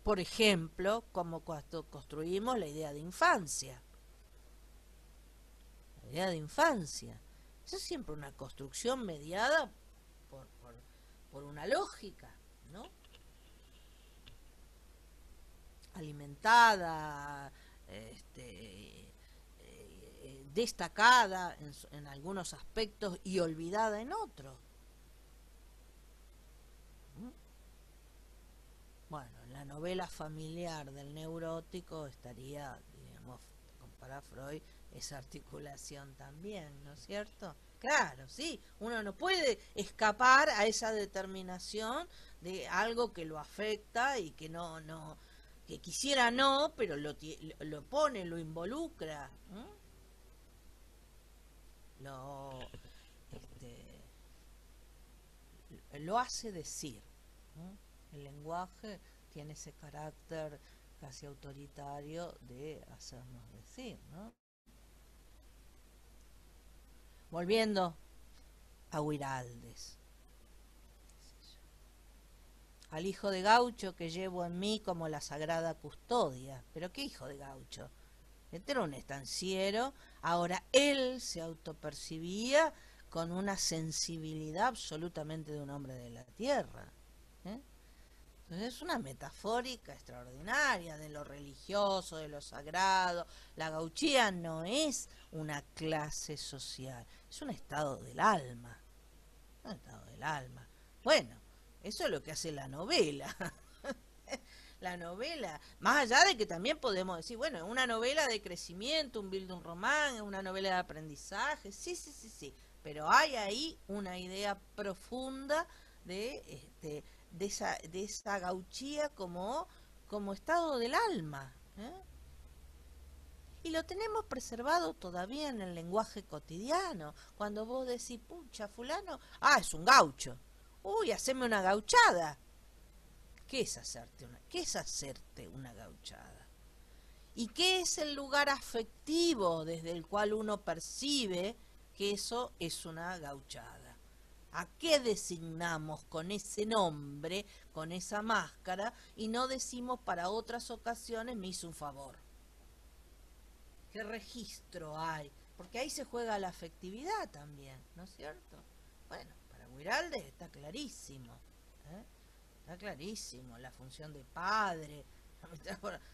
Por ejemplo, como cuando construimos la idea de infancia. La idea de infancia. Esa es siempre una construcción mediada por una lógica, ¿no? Alimentada, destacada en algunos aspectos y olvidada en otros. Bueno, en la novela familiar del neurótico estaría, digamos, para Freud, esa articulación también, ¿no es cierto? Claro, sí, uno no puede escapar a esa determinación de algo que lo afecta y que que quisiera no, pero lo pone, lo involucra, lo hace decir. El lenguaje tiene ese carácter casi autoritario de hacernos decir, ¿no? Volviendo a Guiraldes, al hijo de gaucho que llevo en mí como la sagrada custodia. ¿Pero qué hijo de gaucho? Este era un estanciero. Ahora él se autopercibía con una sensibilidad absolutamente de un hombre de la tierra. Entonces es una metafórica extraordinaria de lo religioso, de lo sagrado. La gauchía no es una clase social, es un estado del alma. Un estado del alma. Bueno, eso es lo que hace la novela. La novela, más allá de que también podemos decir, bueno, es una novela de crecimiento, un Bildungsroman, una novela de aprendizaje, sí, pero hay ahí una idea profunda de esa gauchía como estado del alma, y lo tenemos preservado todavía en el lenguaje cotidiano. Cuando vos decís, pucha, fulano, es un gaucho, uy, haceme una gauchada. ¿Qué es hacerte una gauchada? ¿Y qué es el lugar afectivo desde el cual uno percibe que eso es una gauchada? ¿A qué designamos con ese nombre, con esa máscara, y no decimos para otras ocasiones me hizo un favor? ¿Qué registro hay? Porque ahí se juega la afectividad también, ¿no es cierto? Bueno, para Guiraldes está clarísimo, está clarísimo, la función de padre,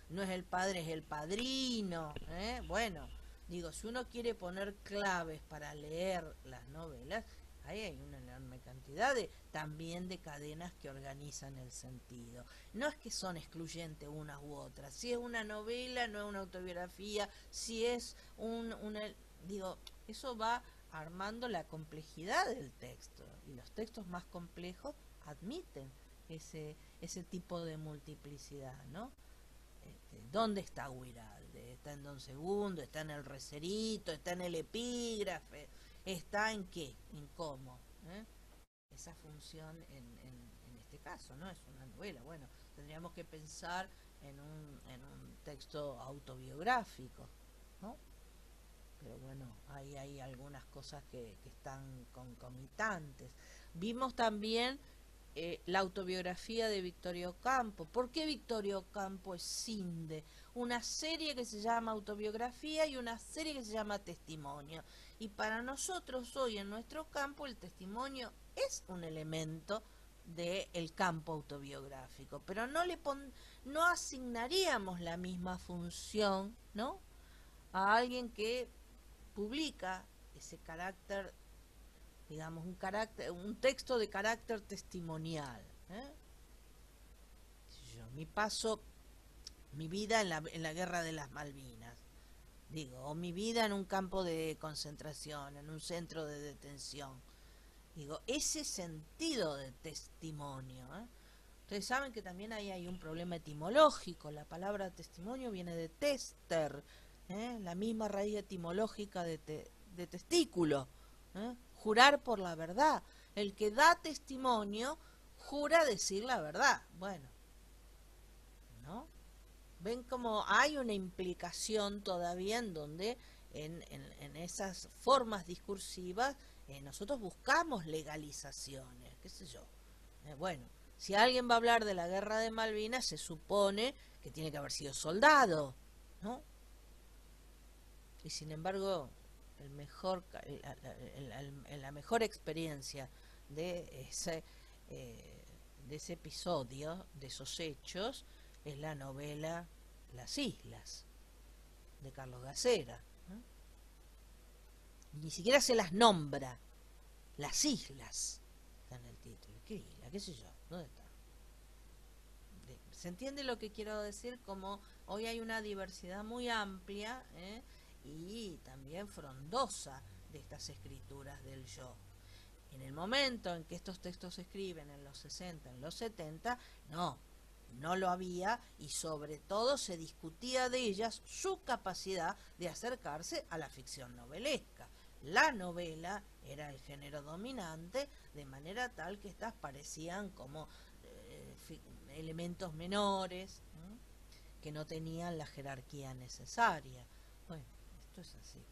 no es el padre, es el padrino, bueno, Digo, si uno quiere poner claves para leer las novelas, ahí hay una enorme cantidad también de cadenas que organizan el sentido. No es que son excluyentes unas u otras. Si es una novela, no es una autobiografía. Si es digo, eso va armando la complejidad del texto. Y los textos más complejos admiten ese tipo de multiplicidad, ¿no? ¿Dónde está Guiralde? ¿Está en Don Segundo? ¿Está en el Recerito? ¿Está en el epígrafe? ¿Está en qué? ¿En cómo? Esa función en este caso, ¿no? Es una novela. Bueno, tendríamos que pensar en un texto autobiográfico, ¿no? Pero bueno, ahí hay algunas cosas que están concomitantes. Vimos también la autobiografía de Victorio Ocampo. ¿Por qué Victorio Ocampo escinde una serie que se llama Autobiografía y una serie que se llama Testimonio? Y para nosotros hoy en nuestro campo el testimonio es un elemento del campo autobiográfico, pero no asignaríamos la misma función, ¿no?, a alguien que publica ese carácter, digamos, un texto de carácter testimonial. Mi vida en la guerra de las Malvinas, digo, o mi vida en un campo de concentración, en un centro de detención. Digo, ese sentido de testimonio. Ustedes saben que también ahí hay un problema etimológico. La palabra testimonio viene de tester, la misma raíz etimológica de testículo. Jurar por la verdad. El que da testimonio jura decir la verdad. Bueno, ¿no? Ven como hay una implicación todavía en donde en esas formas discursivas nosotros buscamos legalizaciones, qué sé yo. Bueno, si alguien va a hablar de la guerra de Malvinas, se supone que tiene que haber sido soldado, ¿no? Y sin embargo, la mejor experiencia de ese episodio, de esos hechos, es la novela Las Islas, de Carlos Gacera. Ni siquiera se las nombra. Las islas está en el título. ¿Qué isla? ¿Qué sé yo? ¿Dónde está? ¿Se entiende lo que quiero decir? Como hoy hay una diversidad muy amplia y también frondosa de estas escrituras del yo. En el momento en que estos textos se escriben, en los 60, en los 70, no lo había, y sobre todo se discutía de ellas su capacidad de acercarse a la ficción novelesca. La novela era el género dominante, de manera tal que estas parecían como elementos menores, que no tenían la jerarquía necesaria. Bueno, esto es así.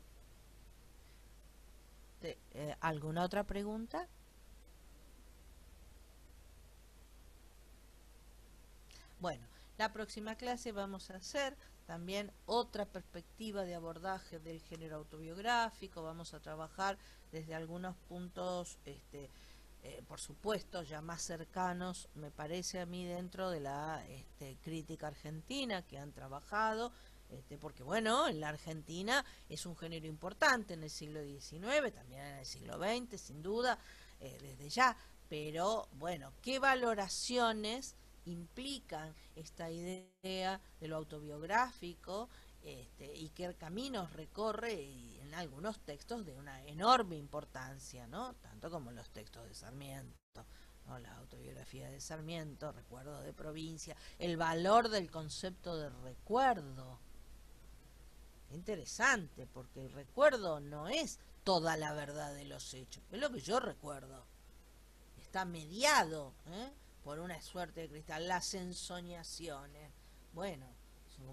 ¿Alguna otra pregunta? Bueno, la próxima clase vamos a hacer también otra perspectiva de abordaje del género autobiográfico. Vamos a trabajar desde algunos puntos, por supuesto, ya más cercanos, me parece a mí, dentro de la crítica argentina que han trabajado, porque bueno, en la Argentina es un género importante en el siglo XIX, también en el siglo XX, sin duda, desde ya, pero bueno, ¿qué valoraciones implican esta idea de lo autobiográfico y qué caminos recorre en algunos textos de una enorme importancia, ¿no? Tanto como los textos de Sarmiento, ¿no? La autobiografía de Sarmiento, Recuerdos de provincia, el valor del concepto de recuerdo. Interesante, porque el recuerdo no es toda la verdad de los hechos, es lo que yo recuerdo. Está mediado por una suerte de cristal, las ensoñaciones, bueno, son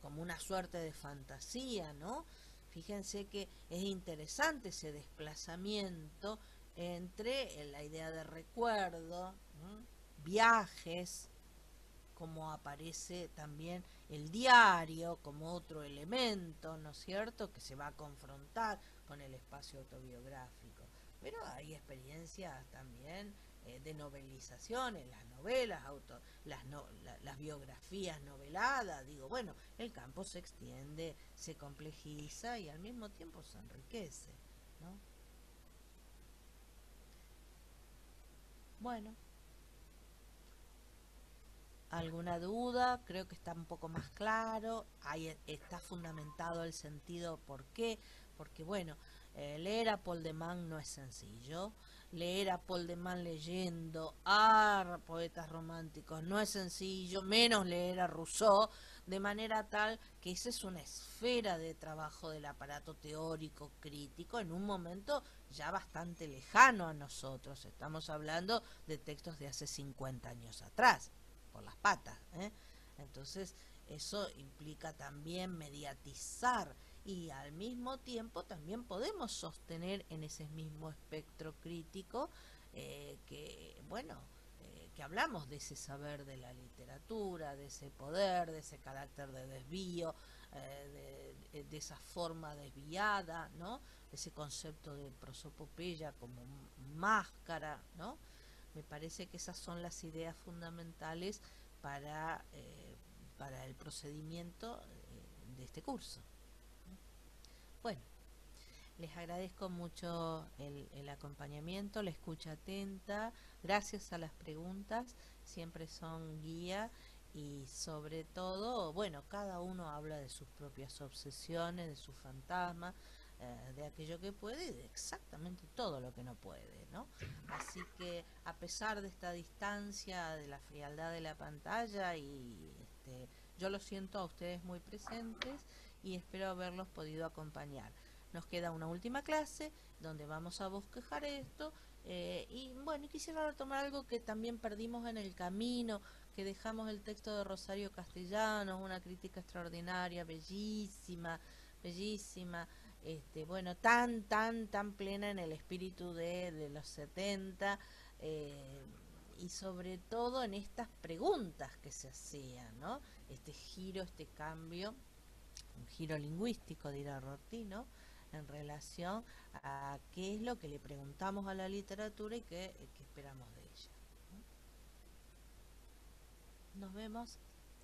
como una suerte de fantasía, ¿no? Fíjense que es interesante ese desplazamiento entre la idea de recuerdo, viajes, como aparece también el diario como otro elemento, ¿no es cierto?, que se va a confrontar con el espacio autobiográfico. Pero hay experiencias también de novelizaciones, las novelas, las biografías noveladas. Digo, bueno, el campo se extiende, se complejiza y al mismo tiempo se enriquece, ¿no? Bueno, ¿alguna duda? Creo que está un poco más claro. Ahí está fundamentado el sentido. ¿Por qué? Porque, bueno, leer a Paul de Man no es sencillo. Leer a Paul de Man leyendo a poetas románticos no es sencillo, menos leer a Rousseau, de manera tal que esa es una esfera de trabajo del aparato teórico crítico en un momento ya bastante lejano a nosotros. Estamos hablando de textos de hace 50 años atrás, por las patas, ¿eh? Entonces eso implica también mediatizar, y al mismo tiempo también podemos sostener en ese mismo espectro crítico que, bueno, que hablamos de ese saber de la literatura, de ese poder, de ese carácter de desvío, de esa forma desviada, ¿no? Ese concepto de prosopopeya como máscara, ¿no? Me parece que esas son las ideas fundamentales para el procedimiento de este curso. Bueno, les agradezco mucho el acompañamiento, la escucha atenta, gracias a las preguntas, siempre son guía, y sobre todo, bueno, cada uno habla de sus propias obsesiones, de sus fantasmas, de aquello que puede y de exactamente todo lo que no puede, ¿no? Así que a pesar de esta distancia, de la frialdad de la pantalla, y yo los siento a ustedes muy presentes y espero haberlos podido acompañar. Nos queda una última clase donde vamos a bosquejar esto, y bueno, quisiera retomar algo que también perdimos en el camino, que dejamos el texto de Rosario Castellanos, una crítica extraordinaria, bellísima, bellísima, bueno, tan plena en el espíritu de los 70, y sobre todo en estas preguntas que se hacían, ¿no? Este giro, este cambio, un giro lingüístico, dirá Rorty, ¿no? En relación a qué es lo que le preguntamos a la literatura y qué esperamos de ella, ¿no? Nos vemos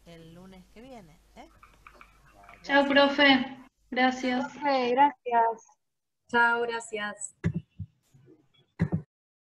el lunes que viene, ¿eh? Chao, profe. Gracias. Profe, gracias. Chao, gracias.